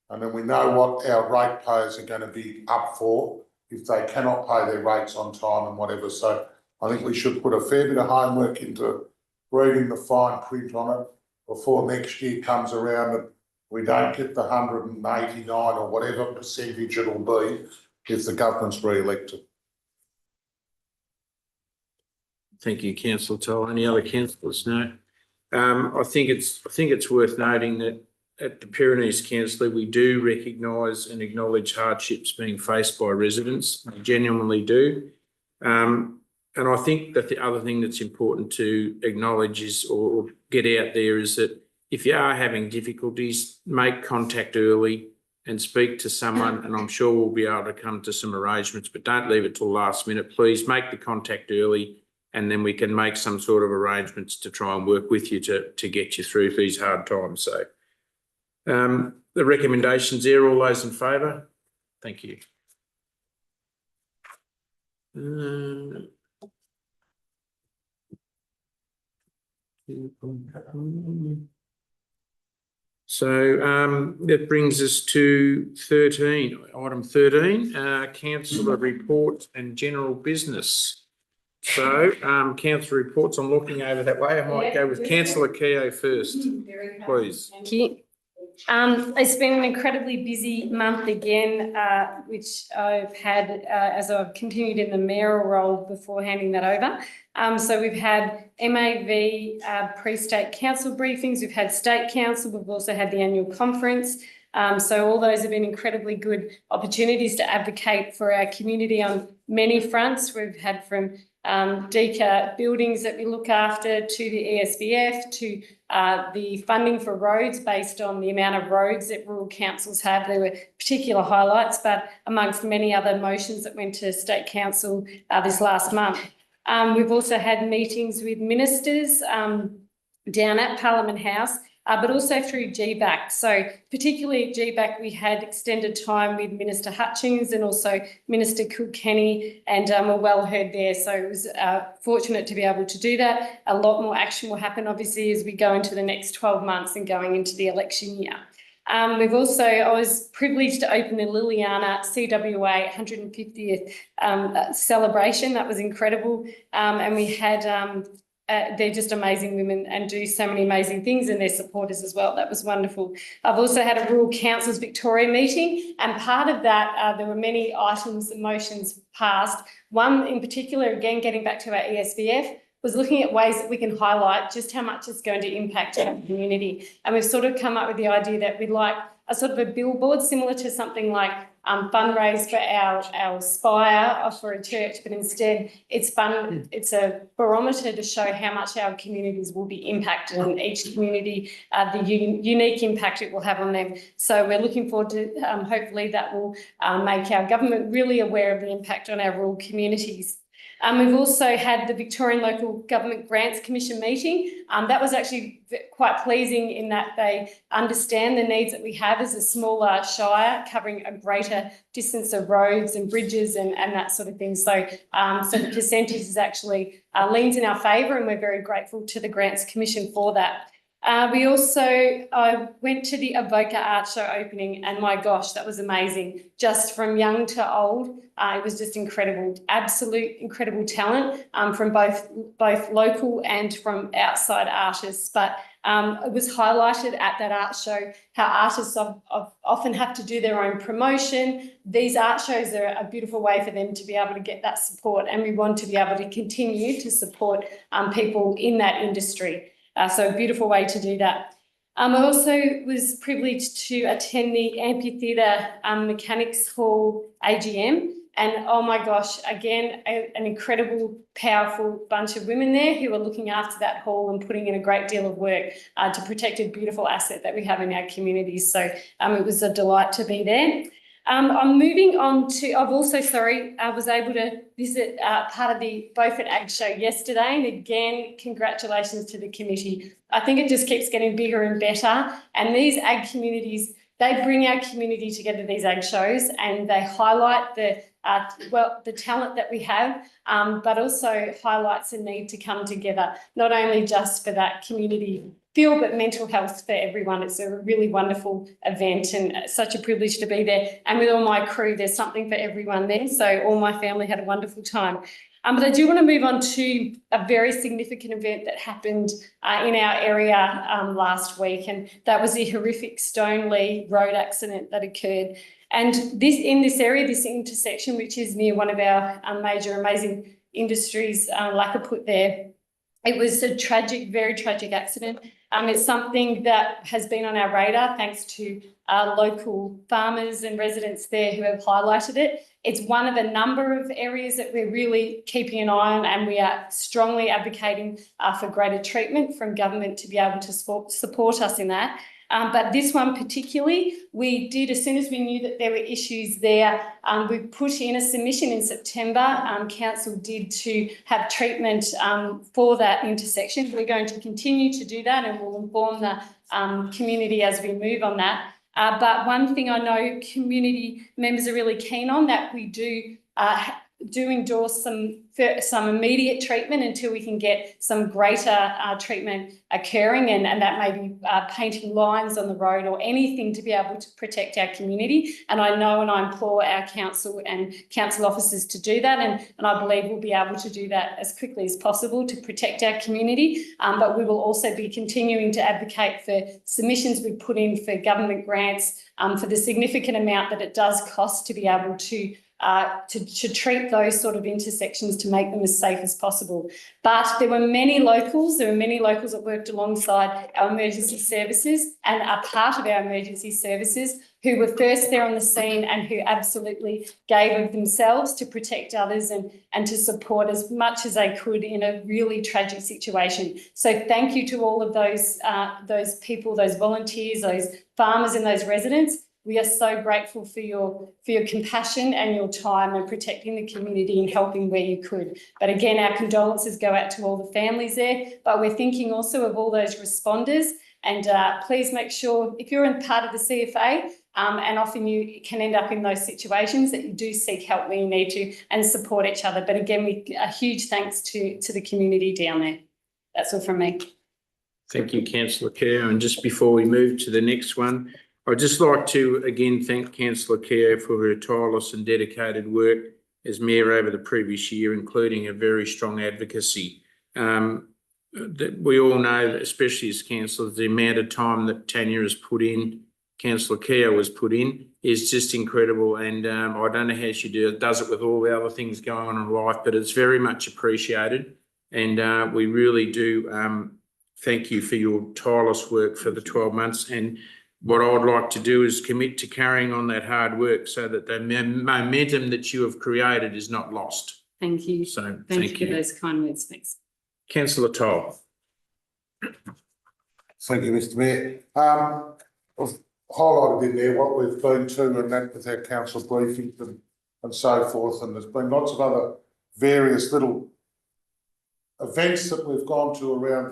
F: And then we know what our ratepayers are going to be up for if they cannot pay their rates on time and whatever. So I think we should put a fair bit of homework into reading the fine print on it before next year comes around and we don't get the 189 or whatever percentage it'll be if the government's re-elected.
B: Thank you, Councillor Toll. Any other councillors? No. I think it's worth noting that at the Pyrenees Council, we do recognise and acknowledge hardships being faced by residents. We genuinely do. And I think that the other thing that's important to acknowledge is, or get out there, is that if you are having difficulties, make contact early and speak to someone, and I'm sure we'll be able to come to some arrangements, but don't leave it till last minute. Please make the contact early, and then we can make some sort of arrangements to try and work with you to get you through these hard times. So the recommendations there, all those in favour? Thank you. So that brings us to item 13, councillor reports and general business. So councillor reports, I'm looking over that way. I might go with Councillor Keogh first, please.
H: Thank you. It's been an incredibly busy month again, which I've had as I've continued in the mayoral role before handing that over. So we've had MAV pre-state council briefings, we've had state council, we've also had the annual conference. So all those have been incredibly good opportunities to advocate for our community on many fronts. We've had from DECA buildings that we look after, to the ESVF, to the funding for roads based on the amount of roads that rural councils have. There were particular highlights, but amongst many other motions that went to State Council this last month. We've also had meetings with ministers down at Parliament House, but also through GBAC. So particularly at GBAC, we had extended time with Minister Hutchings and also Minister Kilkenny, and were well heard there. So it was fortunate to be able to do that. A lot more action will happen, obviously, as we go into the next 12 months and going into the election year. I was privileged to open the Liliana CWA 150th celebration. That was incredible. And we had they're just amazing women and do so many amazing things, and their supporters as well. That was wonderful. I've also had a Rural Councils Victoria meeting, and part of that, there were many items and motions passed. One in particular, again, getting back to our ESVF, was looking at ways that we can highlight just how much it's going to impact our community. And we've sort of come up with the idea that we'd like a sort of a billboard similar to something like fundraise for our spire for a church, but instead it's a barometer to show how much our communities will be impacted, and each community, the unique impact it will have on them. So we're looking forward to hopefully that will make our government really aware of the impact on our rural communities. We've also had the Victorian Local Government Grants Commission meeting. That was actually quite pleasing in that they understand the needs that we have as a smaller shire, covering a greater distance of roads and bridges and that sort of thing. So, so the percentage is actually leans in our favour, and we're very grateful to the Grants Commission for that. We also went to the Avoca Art Show opening, and my gosh, that was amazing. Just from young to old, it was just incredible, absolute incredible talent from both local and from outside artists. But it was highlighted at that art show how artists often have to do their own promotion. These art shows are a beautiful way for them to be able to get that support, and we want to be able to continue to support people in that industry. So a beautiful way to do that. I also was privileged to attend the Amphitheatre Mechanics Hall AGM. And oh my gosh, again, an incredible, powerful bunch of women there who are looking after that hall and putting in a great deal of work to protect a beautiful asset that we have in our communities. So it was a delight to be there. I'm moving on to, I was able to visit part of the Beaufort Ag Show yesterday, and again, congratulations to the committee. I think it just keeps getting bigger and better, and these ag communities, they bring our community together, these ag shows, and they highlight the talent that we have, but also highlights the need to come together, not only just for that community feel, but mental health for everyone. It's a really wonderful event, and such a privilege to be there. And with all my crew, there's something for everyone there. So all my family had a wonderful time. But I do want to move on to a very significant event that happened in our area last week, and that was the horrific Stoneleigh road accident that occurred. And in this area, this intersection, which is near one of our major amazing industries, Lacaput there, it was a tragic, very tragic accident. It's something that has been on our radar thanks to local farmers and residents there who have highlighted it. It's one of a number of areas that we're really keeping an eye on, and we are strongly advocating for greater treatment from government to be able to support us in that. But this one particularly, we did, as soon as we knew that there were issues there, we put in a submission in September. Council did to have treatment for that intersection. We're going to continue to do that, and we'll inform the community as we move on that. But one thing I know community members are really keen on, that we do endorse some immediate treatment until we can get some greater treatment occurring, and that may be painting lines on the road or anything to be able to protect our community. And I know, and I implore our council and council officers to do that, and I believe we'll be able to do that as quickly as possible to protect our community. But we will also be continuing to advocate for submissions we put in for government grants for the significant amount that it does cost to be able to treat those sort of intersections, to make them as safe as possible. But there were many locals that worked alongside our emergency services and are part of our emergency services who were first there on the scene and who absolutely gave of themselves to protect others and to support as much as they could in a really tragic situation. So thank you to all of those people, those volunteers, those farmers and those residents. We are so grateful for your compassion and your time and protecting the community and helping where you could. But again, our condolences go out to all the families there, but we're thinking also of all those responders. And please make sure, if you're in part of the CFA, and often you can end up in those situations, that you do seek help when you need to and support each other. But again, a huge thanks to the community down there. That's all from me.
B: Thank you, Councillor Kerr. And just before we move to the next one, I'd just like to again thank Councillor Kerr for her tireless and dedicated work as Mayor over the previous year, including a very strong advocacy. That we all know, especially as councillors, the amount of time that Tanya has put in, Councillor Kerr has put in, is just incredible. And I don't know how she does it with all the other things going on in life, but it's very much appreciated. And we really do thank you for your tireless work for the 12 months. And what I would like to do is commit to carrying on that hard work so that the momentum that you have created is not lost.
H: Thank you.
B: So
H: thank you for those kind words. Thanks.
B: Councillor Toll.
F: Thank you, Mr. Mayor. I've highlighted in there what we've been to and that with our council briefings and so forth, and there's been lots of other various little events that we've gone to around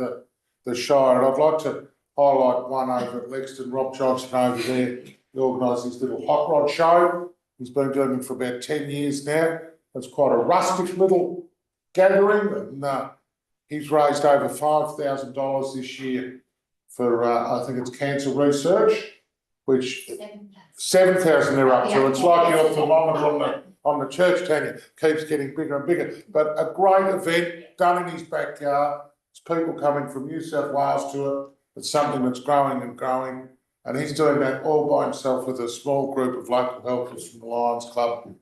F: the Shire. And I'd like to highlight one over at Lexington. Rob Johnson over there, he organised his little hot rod show. He's been doing it for about 10 years now. It's quite a rustic little gathering, and he's raised over $5,000 this year for, I think it's cancer research, which 7,000 they're up to. It's like your thermometer on the church tank, keeps getting bigger and bigger. But a great event done in his backyard. There's people coming from New South Wales to it. It's something that's growing and growing. And he's doing that all by himself with a small group of local helpers from the Lions Club.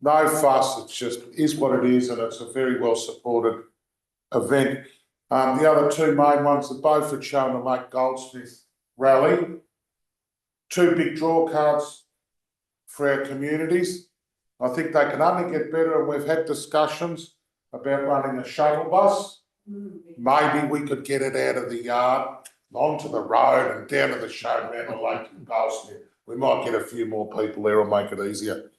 F: No fuss, it's just is what it is, and it's a very well supported event. The other two main ones, the Beaufort Show and the Lake Goldsmith Rally. Two big draw cards for our communities. I think they can only get better, and we've had discussions about running a shuttle bus. Maybe we could get it out of the yard, onto the road and down to the show down the Lake Goldsmith. We might get a few more people there and make it easier.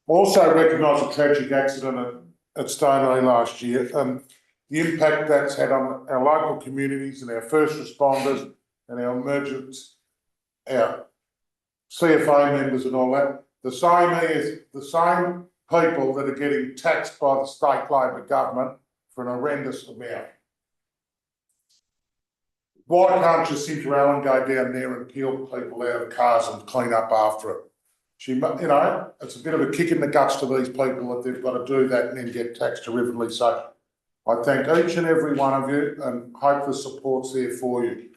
F: Also recognise a tragic accident at Stoneleigh last year, and the impact that's had on our local communities and our first responders and our emergents, our CFA members and all that. The same is the same people that are getting taxed by the state Labor government for an horrendous amount. Why can't Jacinta Allen go down there and peel people out of cars and clean up after it? It's a bit of a kick in the guts to these people that they've got to do that and then get taxed terrifically. So I thank each and every one of you and hope the support's there for you.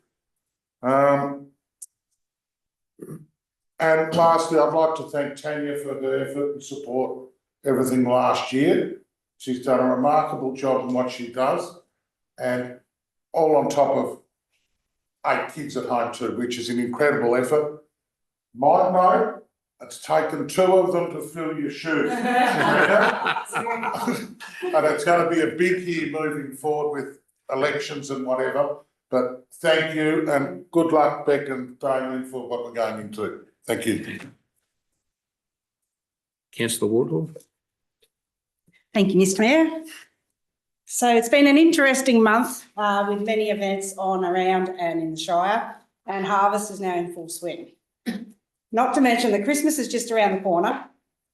F: And lastly, I'd like to thank Tanya for her effort and support everything last year. She's done a remarkable job in what she does, and all on top of 8 kids at home too, which is an incredible effort. Might know, it's taken 2 of them to fill your shoes. And it's going to be a big year moving forward with elections and whatever. But thank you, and good luck, Beck and Damien, for what we're going into. Thank you.
B: Councillor Wardlaw.
E: Thank you, Mr. Mayor. So it's been an interesting month with many events on, around and in the Shire, and harvest is now in full swing. Not to mention that Christmas is just around the corner,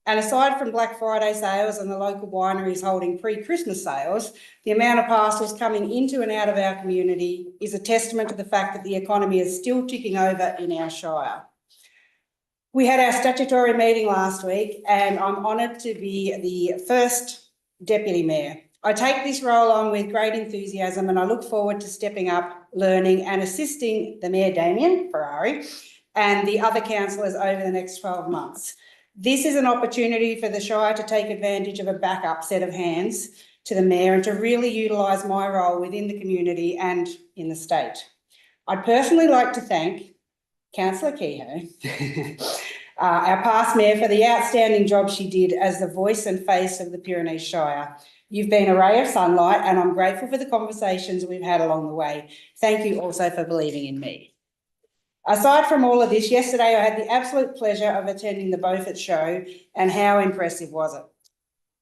E: and aside from Black Friday sales and the local wineries holding pre-Christmas sales, the amount of parcels coming into and out of our community is a testament to the fact that the economy is still ticking over in our Shire. We had our statutory meeting last week, and I'm honoured to be the first Deputy Mayor. I take this role on with great enthusiasm, and I look forward to stepping up, learning and assisting the Mayor, Damien Ferrari, and the other councillors over the next 12 months. This is an opportunity for the Shire to take advantage of a backup set of hands to the Mayor and to really utilise my role within the community and in the state. I'd personally like to thank Councillor Kehoe, our past Mayor, for the outstanding job she did as the voice and face of the Pyrenees Shire. You've been a ray of sunlight, and I'm grateful for the conversations we've had along the way. Thank you also for believing in me. Aside from all of this, yesterday I had the absolute pleasure of attending the Beaufort Show, and how impressive was it?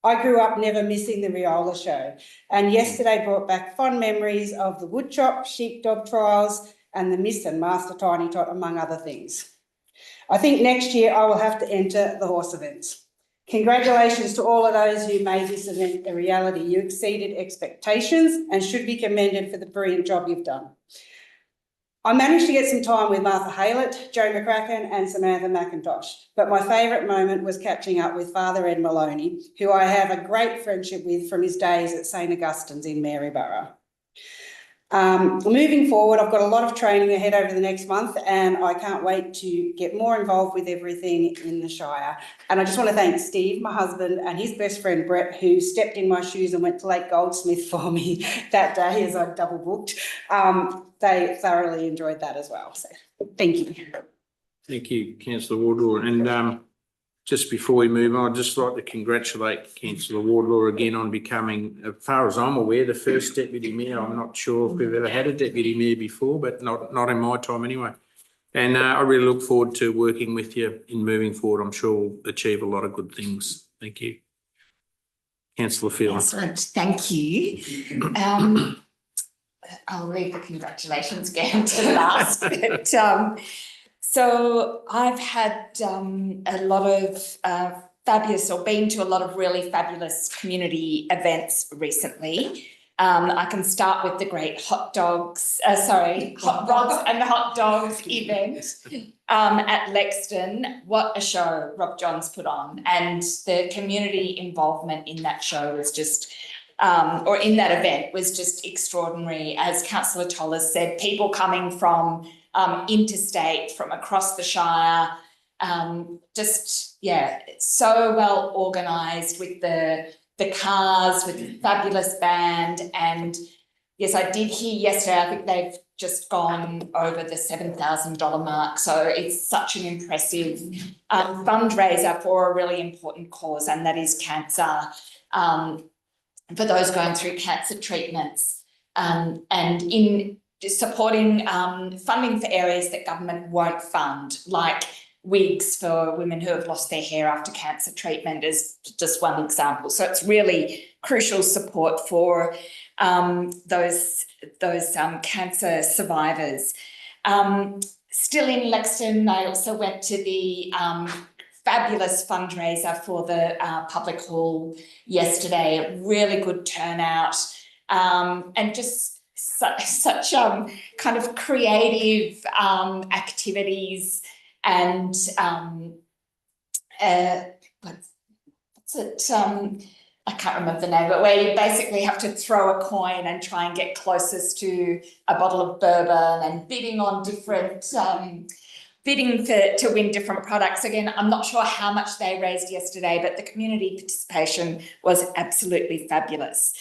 E: I grew up never missing the Riola Show, and yesterday brought back fond memories of the woodchop, sheepdog trials, and the Miss and Master Tiny Tot, among other things. I think next year I will have to enter the horse events. Congratulations to all of those who made this event a reality. You exceeded expectations and should be commended for the brilliant job you've done. I managed to get some time with Martha Haylett, Joe McCracken and Samantha McIntosh, but my favourite moment was catching up with Father Ed Maloney, who I have a great friendship with from his days at St Augustine's in Maryborough. Moving forward, I've got a lot of training ahead over the next month, and I can't wait to get more involved with everything in the Shire. And I just want to thank Steve, my husband, and his best friend Brett, who stepped in my shoes and went to Lake Goldsmith for me that day as I double booked. They thoroughly enjoyed that as well. So thank you.
B: Thank you, Councillor Wardlaw. And just before we move on, I'd just like to congratulate Councillor Wardlaw again on becoming, as far as I'm aware, the first Deputy Mayor. I'm not sure if we've ever had a Deputy Mayor before, but not in my time anyway. And I really look forward to working with you in moving forward. I'm sure we'll achieve a lot of good things. Thank you. Councillor Phelan.
G: Excellent, thank you. I'll leave the congratulations again to last, but so I've had a lot of been to a lot of really fabulous community events recently. I can start with the great hot rods and hot dogs event at Lexton. What a show Rob Johns put on, and the community involvement in that show was just or in that event was just extraordinary. As Councillor Tollers said, people coming from interstate, from across the Shire, just, yeah, it's so well organised with the cars, with the fabulous band. And yes, I did hear yesterday, I think they've just gone over the $7,000 mark. So it's such an impressive fundraiser for a really important cause, and that is cancer. For those going through cancer treatments, and in supporting funding for areas that government won't fund, like wigs for women who have lost their hair after cancer treatment is just one example. So it's really crucial support for those cancer survivors. Still in Lexton, I also went to the fabulous fundraiser for the public hall yesterday. A really good turnout, and just such kind of creative activities, and what's it? I can't remember the name, but where you basically have to throw a coin and try and get closest to a bottle of bourbon, and bidding on different bidding to win different products. Again, I'm not sure how much they raised yesterday, but the community participation was absolutely fabulous.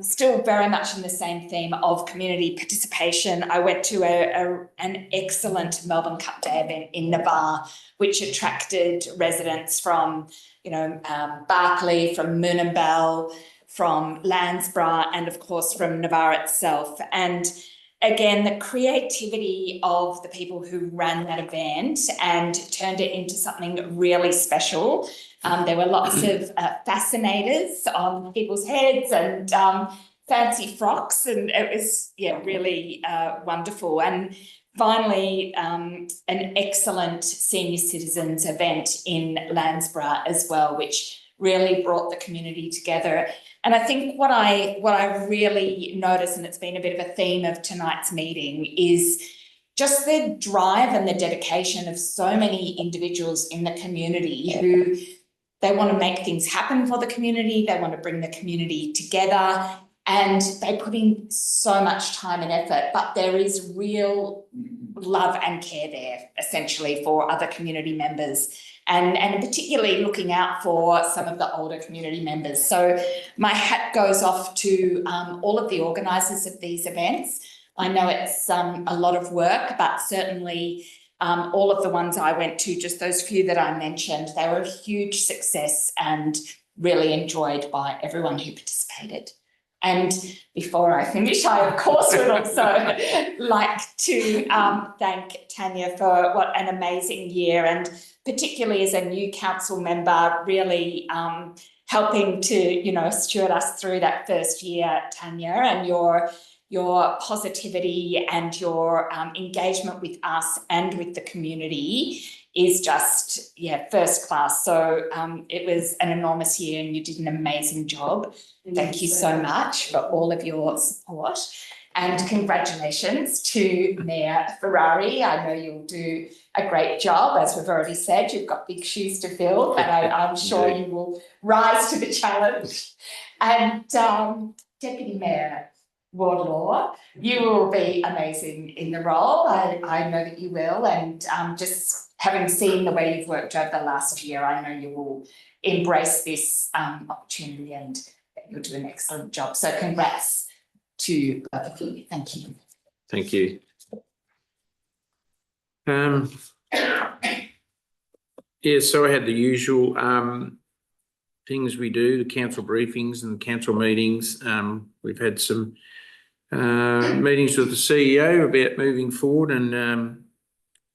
G: Still very much in the same theme of community participation, I went to an excellent Melbourne Cup Day event in Navarre, which attracted residents from, Barkly, from Moonambell, from Landsborough, and of course from Navarre itself. And again, the creativity of the people who ran that event and turned it into something really special. There were lots of fascinators on people's heads and fancy frocks, and it was, really wonderful. And finally, an excellent senior citizens event in Landsborough as well, which really brought the community together. And I think what I really notice, and it's been a bit of a theme of tonight's meeting, is just the drive and the dedication of so many individuals in the community who they want to make things happen for the community, they want to bring the community together, and they put in so much time and effort, but there is real love and care there, essentially, for other community members, and particularly looking out for some of the older community members. So my hat goes off to all of the organisers of these events. I know it's a lot of work, but certainly all of the ones I went to, just those few that I mentioned, they were a huge success and really enjoyed by everyone who participated. And before I finish, I of course would also like to thank Tanya for what an amazing year, and particularly as a new council member, really helping to, steward us through that first year, Tanya, and your positivity and your engagement with us and with the community is just, first class. So it was an enormous year and you did an amazing job. Thank you so much for all of your support, and congratulations to Mayor Ferrari. I know you'll do a great job. As we've already said, you've got big shoes to fill, but I'm sure you will rise to the challenge. And Deputy Mayor Wardlaw, you will be amazing in the role. I know that you will, and just having seen the way you've worked over the last year, I know you will embrace this opportunity and you'll do an excellent job. So congrats to both of you. Thank you.
B: Thank you. So I had the usual things we do, the council briefings and council meetings. We've had some meetings with the CEO about moving forward, and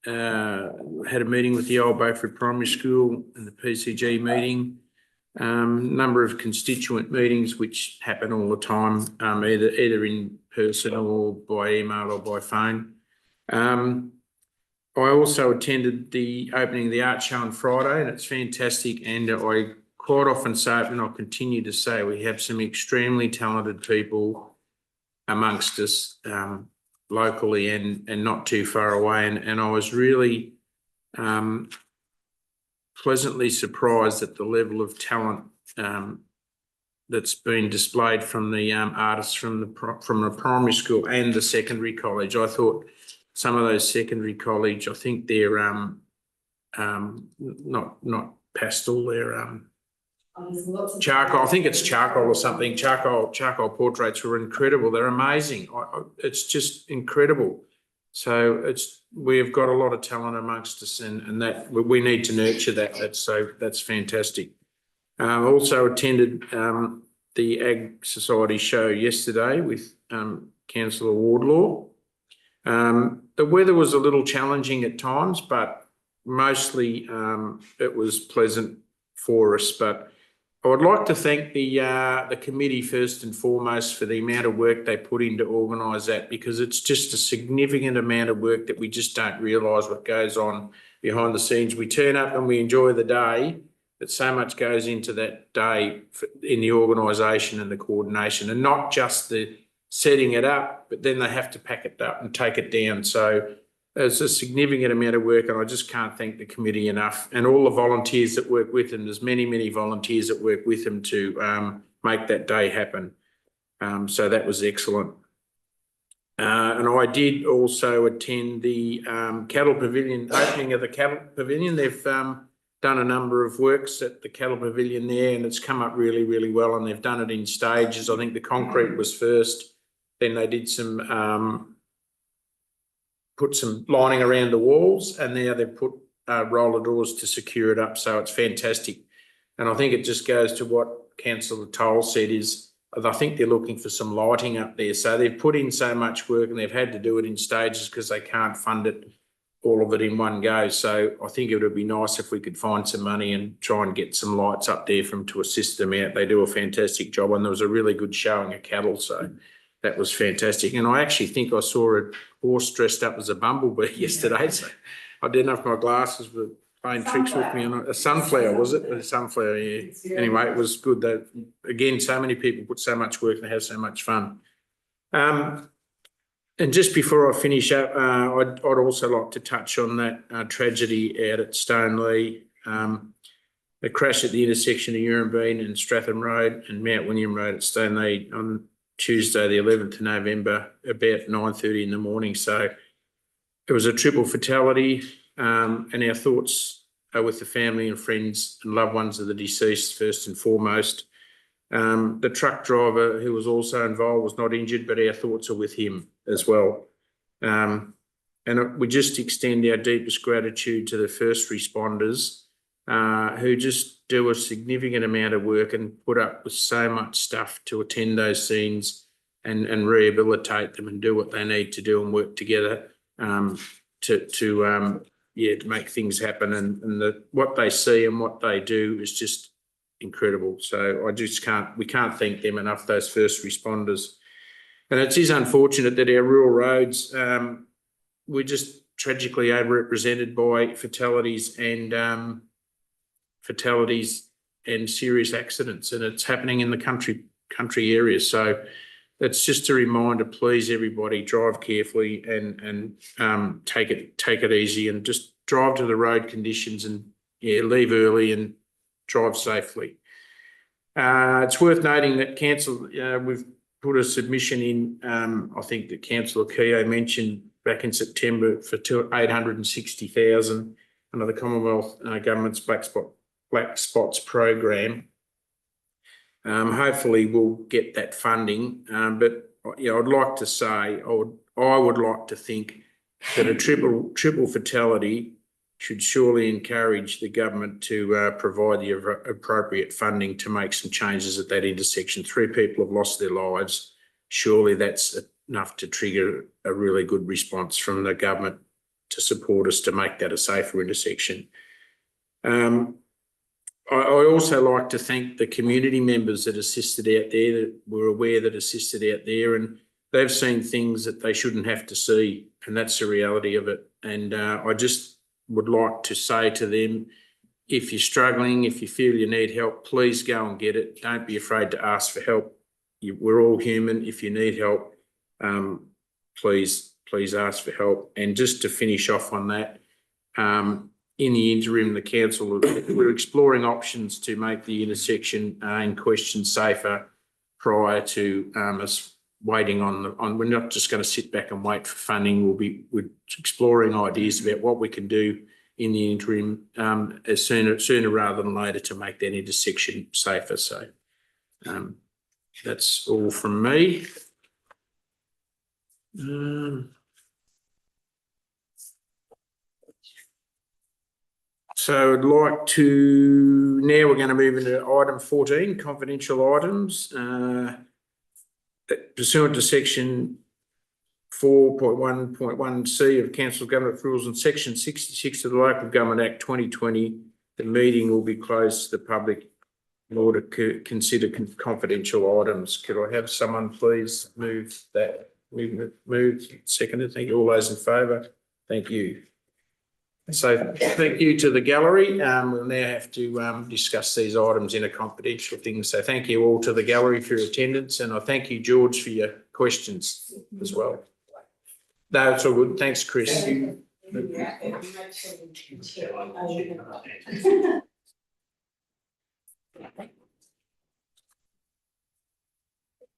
B: had a meeting with the Old Beaufort Primary School and the PCG meeting. Number of constituent meetings which happen all the time, either in person or by email or by phone. I also attended the opening of the art show on Friday, and it's fantastic. And I quite often say it, and I'll continue to say, we have some extremely talented people amongst us, locally and not too far away. And I was really pleasantly surprised at the level of talent that's been displayed from the artists from the primary school and the secondary college. I thought some of those secondary college, I think they're not pastel, they're charcoal. I think it's charcoal or something. Charcoal portraits were incredible. They're amazing. It's just incredible. So we've got a lot of talent amongst us, and that we need to nurture that. That's fantastic. Also attended the Ag Society show yesterday with Councillor Wardlaw. The weather was a little challenging at times, but mostly it was pleasant for us. But I would like to thank the committee first and foremost for the amount of work they put in to organise that, because it's just a significant amount of work that we just don't realise what goes on behind the scenes. We turn up and we enjoy the day, but so much goes into that day in the organisation and the coordination, and not just the setting it up, but then they have to pack it up and take it down. So it's a significant amount of work, and I just can't thank the committee enough, and all the volunteers that work with them. There's many volunteers that work with them to make that day happen. So that was excellent. And I did also attend the cattle pavilion, opening of the cattle pavilion. They've done a number of works at the cattle pavilion there, and it's come up really well, and they've done it in stages. I think the concrete was first, then they did some put some lining around the walls, and now they've put roller doors to secure it up. So it's fantastic. And I think it just goes to what Councillor Toll said, is I think they're looking for some lighting up there. So they've put in so much work, and they've had to do it in stages because they can't fund it, all of it in one go. So I think it would be nice if we could find some money and try and get some lights up there to assist them out. They do a fantastic job, and there was a really good showing of cattle. So that was fantastic. And I actually think I saw a horse dressed up as a bumblebee yesterday. So I didn't know if my glasses were playing tricks with me or not. A sunflower, was it? A sunflower, yeah. Anyway, it was good. That, again, so many people put so much work and have so much fun. And just before I finish up, I'd also like to touch on that tragedy out at Stoneleigh. The crash at the intersection of Urumbean and Stratham Road and Mount William Road at Stoneleigh on Tuesday, the 11th of November, about 9:30 in the morning. So it was a triple fatality, and our thoughts are with the family and friends and loved ones of the deceased first and foremost. The truck driver who was also involved was not injured, but our thoughts are with him as well. And we just extend our deepest gratitude to the first responders who just do a significant amount of work and put up with so much stuff to attend those scenes and rehabilitate them and do what they need to do and work together to make things happen. And what they see and what they do is just incredible. So we can't thank them enough, those first responders. And it is unfortunate that our rural roads, we're just tragically overrepresented by fatalities and serious accidents, and it's happening in the country areas. So it's just a reminder, please, everybody, drive carefully and take it easy, and just drive to the road conditions, and leave early and drive safely. It's worth noting that we've put a submission in, I think that Councillor Keogh mentioned back in September, for 860,000 under the Commonwealth Government's Black Spots program. Hopefully we'll get that funding, but I'd like to say, I would like to think that a triple fatality should surely encourage the government to provide the appropriate funding to make some changes at that intersection. 3 people have lost their lives. Surely that's enough to trigger a really good response from the government to support us to make that a safer intersection. I also like to thank the community members that assisted out there, that were aware that assisted out there, and they've seen things that they shouldn't have to see, and that's the reality of it. And I just would like to say to them, if you're struggling, if you feel you need help, please go and get it. Don't be afraid to ask for help. We're all human. If you need help, please ask for help. And just to finish off on that, in the interim, the council, we're exploring options to make the intersection in question safer prior to us waiting on. We're not just going to sit back and wait for funding. We're exploring ideas about what we can do in the interim as sooner rather than later to make that intersection safer. So that's all from me. So I'd like to, now we're going to move into item 14, confidential items. Pursuant to section 4.1.1C of Council Government Rules and section 66 of the Local Government Act 2020, the meeting will be closed to the public in order to consider confidential items. Could I have someone please move that? Move, seconded. Thank you. All those in favour? Thank you. So thank you to the gallery. We'll now have to discuss these items in a confidential thing. So thank you all to the gallery for your attendance, and I thank you, George, for your questions as well. No, it's all good. Thanks, Chris.